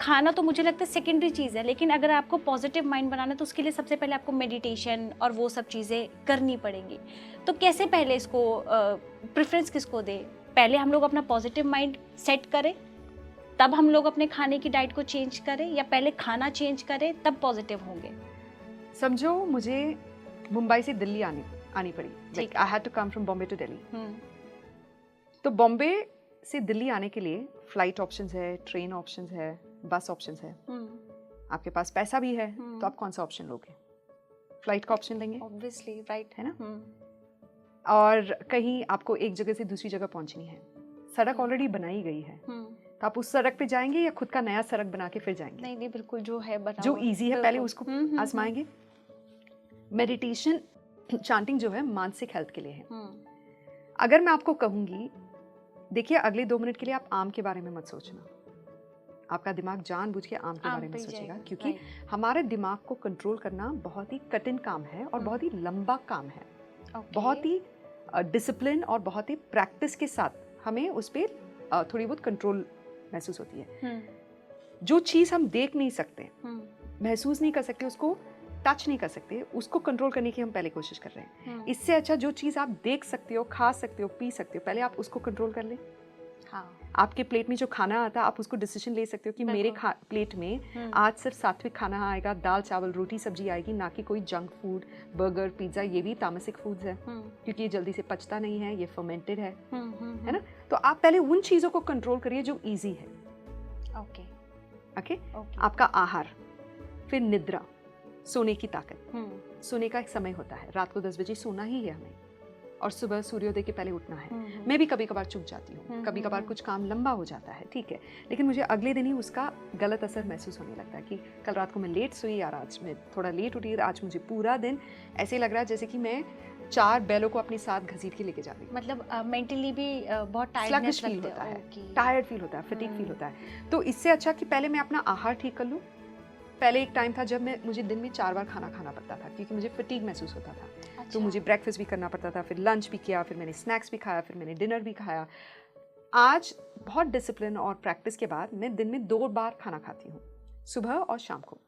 Speaker 2: खाना तो मुझे लगता है सेकेंडरी चीज़ है, लेकिन अगर आपको पॉजिटिव माइंड बनाना है तो उसके लिए सबसे पहले आपको मेडिटेशन और वो सब चीज़ें करनी पड़ेंगी। तो कैसे पहले इसको प्रेफरेंस किसको दें? पहले हम लोग अपना पॉजिटिव माइंड सेट करें तब हम लोग अपने खाने की डाइट को चेंज करें, या पहले खाना चेंज करें तब पॉजिटिव होंगे?
Speaker 1: समझो मुझे मुंबई से दिल्ली आनी पड़ी, like I had to come from Bombay to Delhi. तो बॉम्बे से दिल्ली आने के लिए फ्लाइट ऑप्शंस है, ट्रेन ऑप्शंस है, बस ऑप्शंस है। आपके पास पैसा भी है तो आप कौन सा ऑप्शन लोगे? फ्लाइट का ऑप्शन लेंगे
Speaker 2: ऑब्वियसली, राइट
Speaker 1: है ना। और कहीं आपको एक जगह से दूसरी जगह पहुंचनी है, सड़क ऑलरेडी बनाई गई है, तो आप उस सड़क पे जाएंगे या खुद का नया सड़क बना के फिर जाएंगे?
Speaker 2: नहीं, बिल्कुल जो है बना,
Speaker 1: जो इजी है पहले उसको आजमाएंगे। मेडिटेशन, चांटिंग जो है मानसिक हेल्थ के लिए है। अगर मैं आपको कहूंगी, देखिए अगले 2 मिनट के लिए आप आम के बारे में मत सोचना, आपका दिमाग जानबूझ के आम के बारे में सोचेगा, क्योंकि हमारे दिमाग को कंट्रोल करना बहुत ही कठिन काम है और बहुत ही लंबा काम है। बहुत ही डिसिप्लिन और बहुत ही प्रैक्टिस के साथ हमें उस पर थोड़ी बहुत कंट्रोल महसूस होती है। जो चीज़ हम देख नहीं सकते, महसूस नहीं कर सकते, उसको टच नहीं कर सकते, उसको कंट्रोल करने की हम पहले कोशिश कर रहे हैं। इससे अच्छा जो चीज़ आप देख सकते हो, खा सकते हो, पी सकते हो, पहले आप उसको कंट्रोल कर लें। हाँ। आपके प्लेट में जो खाना आता है, आप उसको डिसीजन ले सकते हो कि मेरे प्लेट में आज सिर्फ सात्विक खाना आएगा, दाल चावल रोटी सब्जी आएगी, ना कि कोई जंक फूड, बर्गर, पिज्ज़ा। ये भी तामसिक फूड्स है, क्योंकि ये जल्दी से पचता नहीं है, ये फर्मेंटेड है ना। तो आप पहले उन चीज़ों को कंट्रोल करिए जो ईजी है। ओके। आपका आहार, फिर निद्रा, सोने की ताकत। सोने का एक समय होता है, रात को 10 बजे सोना ही है हमें, और सुबह सूर्योदय के पहले उठना है। मैं भी कभी कभार चूक जाती हूँ, कभी कभार कुछ काम लंबा हो जाता है, ठीक है, लेकिन मुझे अगले दिन ही उसका गलत असर महसूस होने लगता है कि कल रात को मैं लेट सोई, यार आज मैं थोड़ा लेट उठी, आज मुझे पूरा दिन ऐसे लग रहा है जैसे कि मैं 4 बैलों को अपने साथ घसीट के लेके जा रही हूँ।
Speaker 2: मतलब मेंटली भी बहुत
Speaker 1: टायर्ड फील होता है, टायर्ड फील होता है, फटीग फील होता है। तो इससे अच्छा कि पहले मैं अपना आहार ठीक कर लूँ। पहले एक टाइम था जब मुझे दिन में 4 बार खाना खाना पड़ता था, क्योंकि मुझे फटीग महसूस होता था। अच्छा। तो मुझे ब्रेकफास्ट भी करना पड़ता था, फिर लंच भी किया, फिर मैंने स्नैक्स भी खाया, फिर मैंने डिनर भी खाया। आज बहुत डिसिप्लिन और प्रैक्टिस के बाद मैं दिन में 2 बार खाना खाती हूँ, सुबह और शाम को।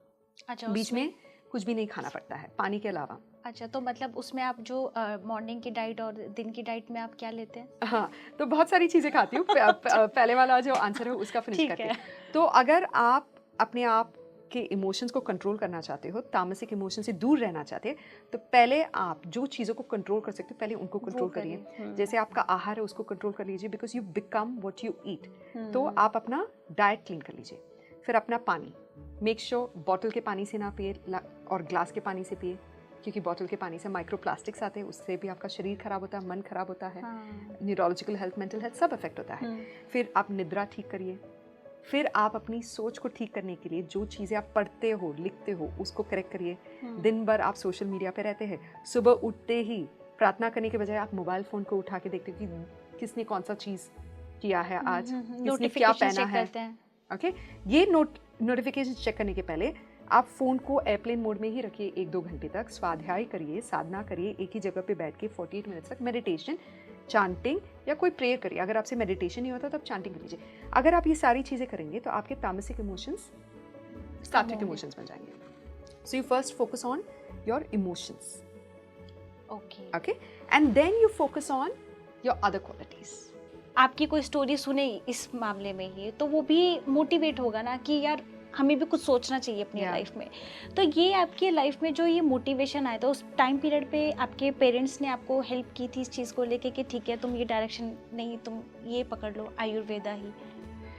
Speaker 1: अच्छा। बीच में कुछ भी नहीं खाना पड़ता है, पानी के अलावा। अच्छा, तो मतलब उसमें आप जो मॉर्निंग की डाइट और दिन की डाइट में आप क्या लेते हैं? हाँ, तो बहुत सारी चीज़ें खाती हूँ। पहले वाला जो आंसर है उसका फिनिश करते हैं। तो अगर आप अपने आप के इमोशंस को कंट्रोल करना चाहते हो, तामसिक इमोशन से दूर रहना चाहते हैं, तो पहले आप जो चीज़ों को कंट्रोल कर सकते हो पहले उनको कंट्रोल करिए। जैसे आपका आहार है उसको कंट्रोल कर लीजिए, because you become what you eat. तो आप अपना डाइट क्लीन कर लीजिए। फिर अपना पानी, मेक श्योर बॉटल के पानी से ना पिए और ग्लास के पानी से पिए, क्योंकि बॉटल के पानी से माइक्रोप्लास्टिक्स आते हैं, उससे भी आपका शरीर खराब होता है, मन खराब होता है, न्यूरोलॉजिकल हेल्थ, मेंटल हेल्थ सब इफेक्ट होता है। फिर आप निद्रा ठीक करिए। फिर आप अपनी सोच को ठीक करने के लिए जो चीज़ें आप पढ़ते हो, लिखते हो, उसको करेक्ट करिए। दिन भर आप सोशल मीडिया पे रहते हैं, सुबह उठते ही प्रार्थना करने के बजाय आप मोबाइल फ़ोन को उठा के देखते हो कि किसने कौन सा चीज़ किया है आज, किसने क्या पहना है। ओके, ये नोटिफिकेशन चेक करने के पहले आप फ़ोन को एयरप्लेन मोड में ही रखिए 1-2 घंटे तक। स्वाध्याय करिए, साधना करिए, एक ही जगह पे बैठ के 48 मिनट्स तक मेडिटेशन, चांटिंग या कोई प्रेयर करिए। अगर आपसे मेडिटेशन नहीं होता तो आप चांटिंग कर लीजिए। अगर आप ये सारी चीज़ें करेंगे तो आपके तामसिक इमोशंस सात्विक इमोशंस बन जाएंगे। So you first focus on your emotions, okay, and then you focus on your other qualities.
Speaker 2: आपकी कोई स्टोरी सुने इस मामले में ही तो वो भी मोटिवेट होगा ना कि यार हमें भी कुछ सोचना चाहिए अपनी लाइफ में। तो ये आपकी लाइफ में जो ये मोटिवेशन आया था, उस टाइम पीरियड पे आपके पेरेंट्स ने आपको हेल्प की थी इस चीज़ को लेके कि ठीक है तुम ये डायरेक्शन नहीं, तुम ये पकड़ लो, आयुर्वेदा ही,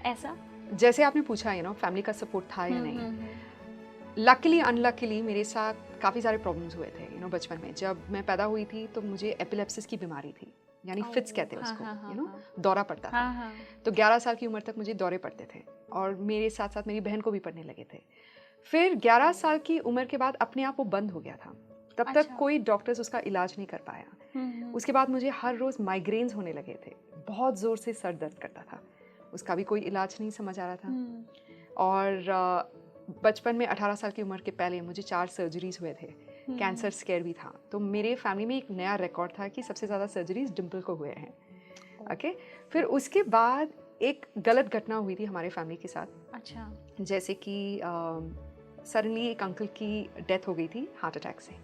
Speaker 2: ऐसा?
Speaker 1: जैसे आपने पूछा है ना, फैमिली का सपोर्ट था या नहीं, लकीली अनलकीली मेरे साथ काफ़ी सारे प्रॉब्लम्स हुए थे बचपन में। जब मैं पैदा हुई थी तो मुझे एपिलेप्सिस की बीमारी थी, यानी फिट्स कहते हैं उसको, दौरा पड़ता था। तो 11 साल की उम्र तक मुझे दौरे पड़ते थे और मेरे साथ साथ मेरी बहन को भी पड़ने लगे थे। फिर 11 साल की उम्र के बाद अपने आप वो बंद हो गया था। तब तक कोई डॉक्टर्स उसका इलाज नहीं कर पाया। उसके बाद मुझे हर रोज़ माइग्रेन्स होने लगे थे, बहुत ज़ोर से सर दर्द करता था, उसका भी कोई इलाज नहीं समझ आ रहा था। और बचपन में 18 साल की उम्र के पहले मुझे 4 सर्जरीज हुए थे, कैंसर स्केयर भी था। तो मेरे फैमिली में एक नया रिकॉर्ड था कि सबसे ज़्यादा सर्जरीज डिम्पल को हुए हैं। ओके, फिर उसके बाद एक गलत घटना हुई थी हमारे फैमिली के साथ। अच्छा। जैसे कि सडनली एक अंकल की डेथ हो गई थी हार्ट अटैक से।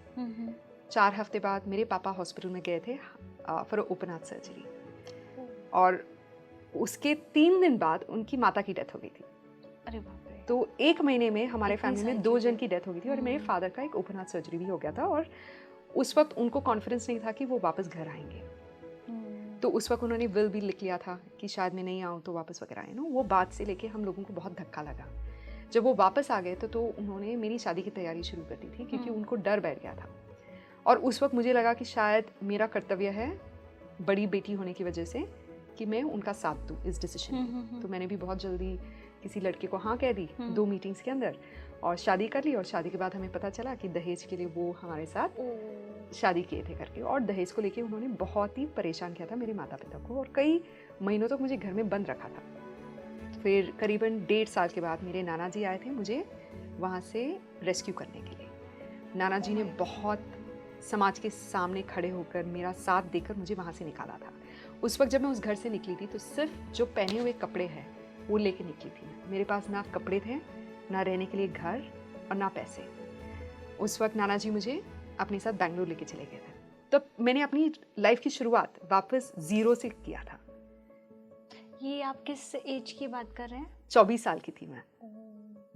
Speaker 1: 4 हफ्ते बाद मेरे पापा हॉस्पिटल में गए थे फॉर ओपन हार्ट सर्जरी, और उसके 3 दिन बाद उनकी माता की डेथ हो गई थी। अरे बाप रे। तो 1 महीने में हमारे फैमिली में 2 जन की डेथ हो गई थी, और मेरे फादर का एक ओपन हार्ट सर्जरी भी हो गया था। और उस वक्त उनको कॉन्फिडेंस नहीं था कि वो वापस घर आएंगे। तो उस वक्त उन्होंने विल भी लिख लिया था कि शायद मैं नहीं आऊँ तो वापस वगैरह आए। वो बात से लेके हम लोगों को बहुत धक्का लगा। जब वो वापस आ गए तो उन्होंने मेरी शादी की तैयारी शुरू कर दी थी, क्योंकि उनको डर बैठ गया था। और उस वक्त मुझे लगा कि शायद मेरा कर्तव्य है बड़ी बेटी होने की वजह से कि मैं उनका साथ दूँ इस डिसीजन में। तो मैंने भी बहुत जल्दी किसी लड़के को हाँ कह दी 2 मीटिंग्स के अंदर, और शादी कर ली। और शादी के बाद हमें पता चला कि दहेज के लिए वो हमारे साथ शादी किए थे करके, और दहेज को लेके उन्होंने बहुत ही परेशान किया था मेरे माता पिता को, और कई महीनों तक मुझे घर में बंद रखा था। फिर करीबन 1.5 साल के बाद मेरे नाना जी आए थे मुझे वहाँ से रेस्क्यू करने के लिए। नाना जी ने बहुत समाज के सामने खड़े होकर मेरा साथ देकर मुझे वहाँ से निकाला था। उस वक्त जब मैं उस घर से निकली थी तो सिर्फ जो पहने हुए कपड़े हैं वो लेके निकली थी। मेरे पास ना कपड़े थे, ना रहने के लिए घर, और ना पैसे। उस वक्त नाना जी मुझे अपने साथ बेंगलोर लेके चले गए थे। तब मैंने अपनी लाइफ की शुरुआत वापस 0 से किया था।
Speaker 2: ये आप किस एज की बात कर रहे हैं?
Speaker 1: 24 साल की थी मैं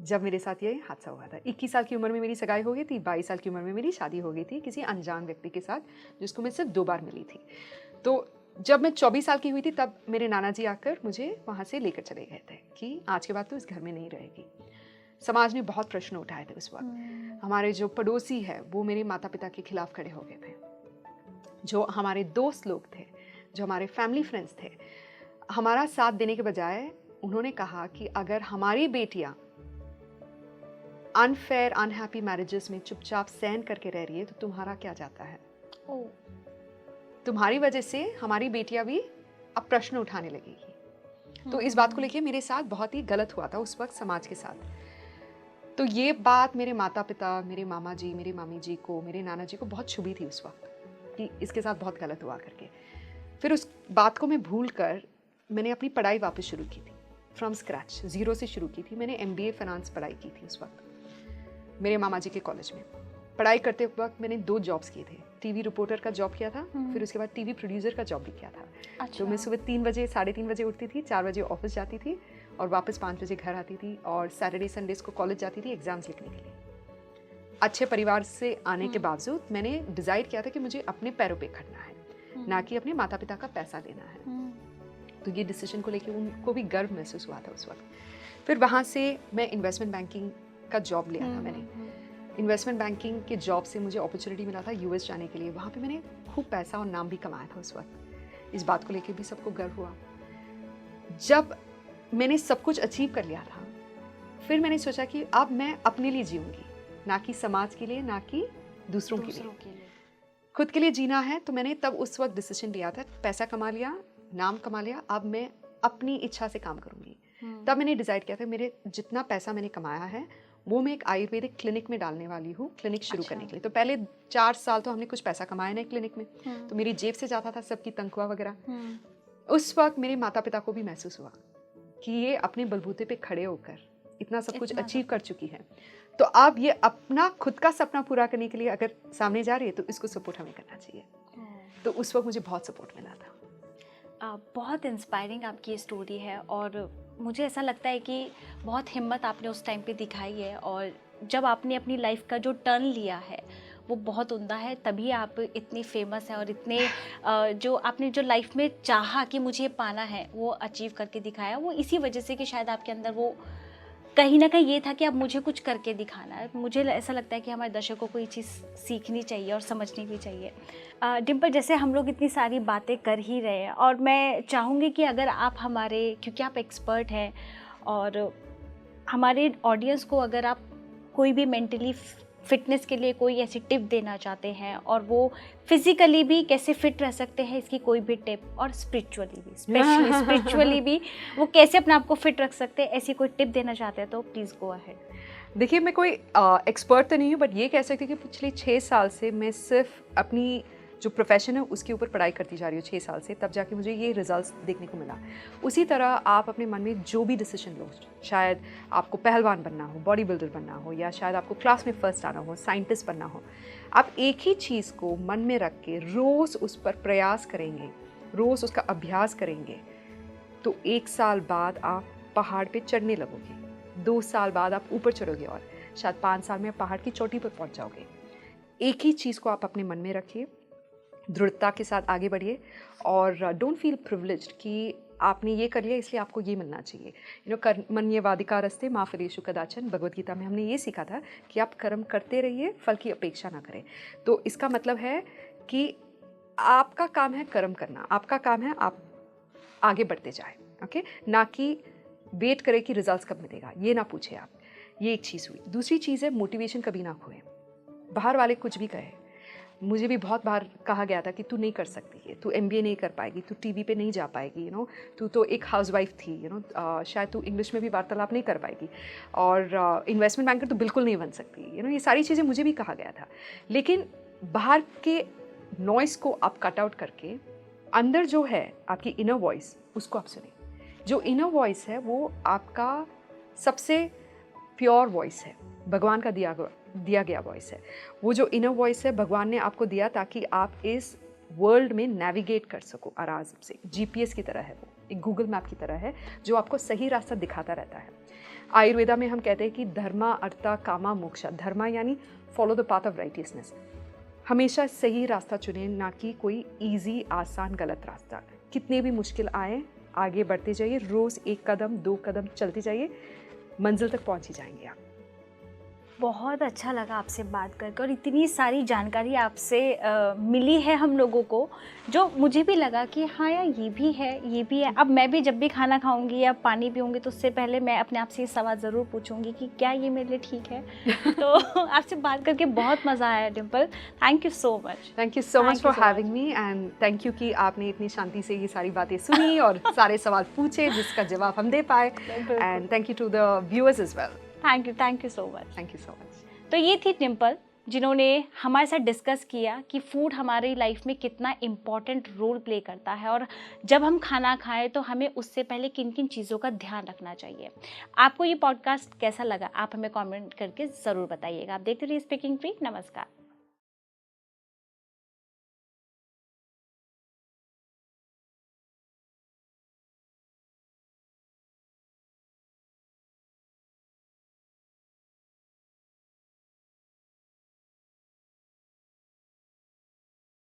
Speaker 1: जब मेरे साथ ये हादसा हुआ था। 21 साल की उम्र में मेरी सगाई हो गई थी, 22 साल की उम्र में मेरी शादी हो गई थी किसी अनजान व्यक्ति के साथ, जिसको मैं सिर्फ 2 बार मिली थी। तो जब मैं 24 साल की हुई थी तब मेरे नाना जी आकर मुझे वहाँ से लेकर चले गए थे कि आज के बाद तो इस घर में नहीं रहेगी। समाज ने बहुत प्रश्न उठाए थे उस वक्त। हमारे जो पड़ोसी है वो मेरे माता पिता के खिलाफ खड़े हो गए थे। जो हमारे दोस्त लोग थे, जो हमारे फैमिली फ्रेंड्स थे, हमारा साथ देने के बजाय उन्होंने कहा कि अगर हमारी बेटियां अनफेयर अनहैप्पी मैरिजेस में चुपचाप सहन करके रह रही है तो तुम्हारा क्या जाता है? तुम्हारी वजह से हमारी बेटियां भी अब प्रश्न उठाने लगेगी। तो इस बात को लेके मेरे साथ बहुत ही गलत हुआ था उस वक्त समाज के साथ। तो ये बात मेरे माता पिता, मेरे मामा जी, मेरे मामी जी को, मेरे नाना जी को बहुत छुभी थी उस वक्त कि इसके साथ बहुत गलत हुआ करके। फिर उस बात को मैं भूल कर मैंने अपनी पढ़ाई वापस शुरू की थी, फ्रॉम स्क्रैच, 0 से शुरू की थी। मैंने MBA फाइनेंस पढ़ाई की थी उस वक्त मेरे मामा जी के कॉलेज में। पढ़ाई करते वक्त मैंने 2 जॉब्स किए थे। टीवी रिपोर्टर का जॉब किया था, फिर उसके बाद टीवी प्रोड्यूसर का जॉब भी किया था। अच्छा। तो मैं सुबह 3 बजे 3:30 बजे उठती थी, 4 बजे ऑफिस जाती थी और वापस 5 बजे घर आती थी, और सैटरडे संडेज को कॉलेज जाती थी एग्जाम्स लिखने के लिए। अच्छे परिवार से आने के बावजूद मैंने डिसाइड किया था कि मुझे अपने पैरों पे खड़ना है, ना कि अपने माता पिता का पैसा लेना है। तो ये डिसीजन को लेके उनको भी गर्व महसूस हुआ था उस वक्त। फिर वहाँ से मैं इन्वेस्टमेंट बैंकिंग का जॉब लिया था मैंने। इन्वेस्टमेंट बैंकिंग के जॉब से मुझे अपॉर्चुनिटी मिला था US जाने के लिए। वहाँ पे मैंने खूब पैसा और नाम भी कमाया था उस वक्त। इस बात को लेके भी सबको गर्व हुआ। जब मैंने सब कुछ अचीव कर लिया था, फिर मैंने सोचा कि अब मैं अपने लिए जीऊँगी, ना कि समाज के लिए, ना कि दूसरों के लिए। खुद के लिए जीना है। तो मैंने तब उस वक्त डिसीजन लिया था, पैसा कमा लिया, नाम कमा लिया, अब मैं अपनी इच्छा से काम करूँगी। तब मैंने डिसाइड किया था मेरे जितना पैसा मैंने कमाया है वो मैं एक आयुर्वेदिक क्लिनिक में डालने वाली हूँ, क्लिनिक शुरू करने के लिए। तो पहले 4 साल तो हमने कुछ पैसा कमाया नहीं क्लिनिक में, तो मेरी जेब से जाता था सबकी तनख्वाह वगैरह। उस वक्त मेरे माता पिता को भी महसूस हुआ कि ये अपने बलबूते पे खड़े होकर इतना सब कुछ अचीव कर चुकी है, तो अब ये अपना खुद का सपना पूरा करने के लिए अगर सामने जा रही है तो इसको सपोर्ट हमें करना चाहिए। तो उस वक्त मुझे बहुत सपोर्ट मिला था।
Speaker 2: बहुत इंस्पायरिंग आपकी ये स्टोरी है, और मुझे ऐसा लगता है कि बहुत हिम्मत आपने उस टाइम पे दिखाई है, और जब आपने अपनी लाइफ का जो टर्न लिया है वो बहुत उम्दा है, तभी आप इतनी फेमस हैं और इतने जो आपने जो लाइफ में चाहा कि मुझे पाना है वो अचीव करके दिखाया। वो इसी वजह से कि शायद आपके अंदर वो कहीं ना कहीं ये था कि अब मुझे कुछ करके दिखाना है। मुझे ऐसा लगता है कि हमारे दर्शकों को ये चीज़ सीखनी चाहिए और समझनी भी चाहिए। डिम्पल, जैसे हम लोग इतनी सारी बातें कर ही रहे हैं और मैं चाहूँगी कि अगर आप हमारे, क्योंकि आप एक्सपर्ट हैं और हमारे ऑडियंस को अगर आप कोई भी मेंटली फिटनेस के लिए कोई ऐसी टिप देना चाहते हैं और वो फिजिकली भी कैसे फिट रह सकते हैं, इसकी कोई भी टिप, और स्पिरिचुअली भी, स्पेशली स्पिरिचुअली भी वो कैसे अपने आप को फिट रख सकते हैं, ऐसी कोई टिप देना चाहते हैं तो प्लीज़ गो अहेड।
Speaker 1: देखिए, मैं कोई एक्सपर्ट तो नहीं हूँ, बट ये कह सकती हूँ कि पिछले 6 साल से मैं सिर्फ अपनी जो प्रोफेशन है उसके ऊपर पढ़ाई करती जा रही हूँ 6 साल से, तब जाके मुझे ये रिजल्ट्स देखने को मिला। उसी तरह आप अपने मन में जो भी डिसीजन लो, शायद आपको पहलवान बनना हो, बॉडी बिल्डर बनना हो, या शायद आपको क्लास में फर्स्ट आना हो, साइंटिस्ट बनना हो, आप एक ही चीज़ को मन में रख के रोज़ उस पर प्रयास करेंगे, रोज़ उसका अभ्यास करेंगे, तो 1 साल बाद आप पहाड़ पे चढ़ने लगोगे, 2 साल बाद आप ऊपर चढ़ोगे और शायद 5 साल में पहाड़ की चोटी पर पहुंच जाओगे। एक ही चीज़ को आप अपने मन में रखिए, दृढ़ता के साथ आगे बढ़िए और डोंट फील प्रिविलेज्ड कि आपने ये कर लिया इसलिए आपको ये मिलना चाहिए। कर्मण्येवाधिकारस्ते मा फलेषु कदाचन, भगवद गीता में हमने ये सीखा था कि आप कर्म करते रहिए, फल की अपेक्षा ना करें। तो इसका मतलब है कि आपका काम है कर्म करना, आपका काम है आप आगे बढ़ते जाएं, ओके, ना कि वेट करें कि रिजल्ट्स कब मिलेगा, ये ना पूछे आप। ये एक चीज़ हुई। दूसरी चीज़ है मोटिवेशन कभी ना खोएं। बाहर वाले कुछ भी कहे, मुझे भी बहुत बार कहा गया था कि तू नहीं कर सकती है, तू MBA नहीं कर पाएगी, तू टीवी पे नहीं जा पाएगी, तू तो एक हाउसवाइफ थी, शायद तू इंग्लिश में भी वार्तालाप नहीं कर पाएगी, और इन्वेस्टमेंट बैंकर तो बिल्कुल नहीं बन सकती, ये सारी चीज़ें मुझे भी कहा गया था। लेकिन बाहर के नॉइस को आप कट आउट करके अंदर जो है आपकी इनर वॉइस, उसको आप सुने। जो इनर वॉइस है वो आपका सबसे प्योर वॉइस है, भगवान का दिया गया वॉइस है। वो जो इनर वॉइस है भगवान ने आपको दिया ताकि आप इस वर्ल्ड में नेविगेट कर सको आराम से। GPS की तरह है, वो एक गूगल मैप की तरह है जो आपको सही रास्ता दिखाता रहता है। आयुर्वेदा में हम कहते हैं कि धर्मा अर्था कामा मोक्षा। धर्मा यानी follow the path of righteousness. हमेशा सही रास्ता चुनें, ना कि कोई ईजी आसान गलत रास्ता। कितने भी मुश्किल आए, आगे बढ़ते जाइए, रोज़ 1 कदम 2 कदम चलते जाइए, मंजिल तक पहुंच ही जाएंगे आप।
Speaker 2: बहुत अच्छा लगा आपसे बात करके और इतनी सारी जानकारी आपसे मिली है हम लोगों को, जो मुझे भी लगा कि हाँ यार ये भी है। अब मैं भी जब भी खाना खाऊंगी या पानी पीऊंगी तो उससे पहले मैं अपने आप से ये सवाल ज़रूर पूछूंगी कि क्या ये मेरे लिए ठीक है। तो आपसे बात करके बहुत मज़ा आया Dimple, thank you so much.
Speaker 1: Thank you so much for having me, and thank you कि आपने इतनी शांति से ये सारी बातें सुनी और सारे सवाल पूछे जिसका जवाब हम दे पाए, and thank you to the viewers as well.
Speaker 2: Thank you so much.
Speaker 1: Thank you so much.
Speaker 2: तो ये थी डिम्पल, जिन्होंने हमारे साथ डिस्कस किया कि फूड हमारी लाइफ में कितना इम्पॉर्टेंट रोल प्ले करता है और जब हम खाना खाएं तो हमें उससे पहले किन किन चीज़ों का ध्यान रखना चाहिए। आपको ये पॉडकास्ट कैसा लगा आप हमें कमेंट करके ज़रूर बताइएगा। आप देखते रहिए स्पीकिंग फ्री। नमस्कार।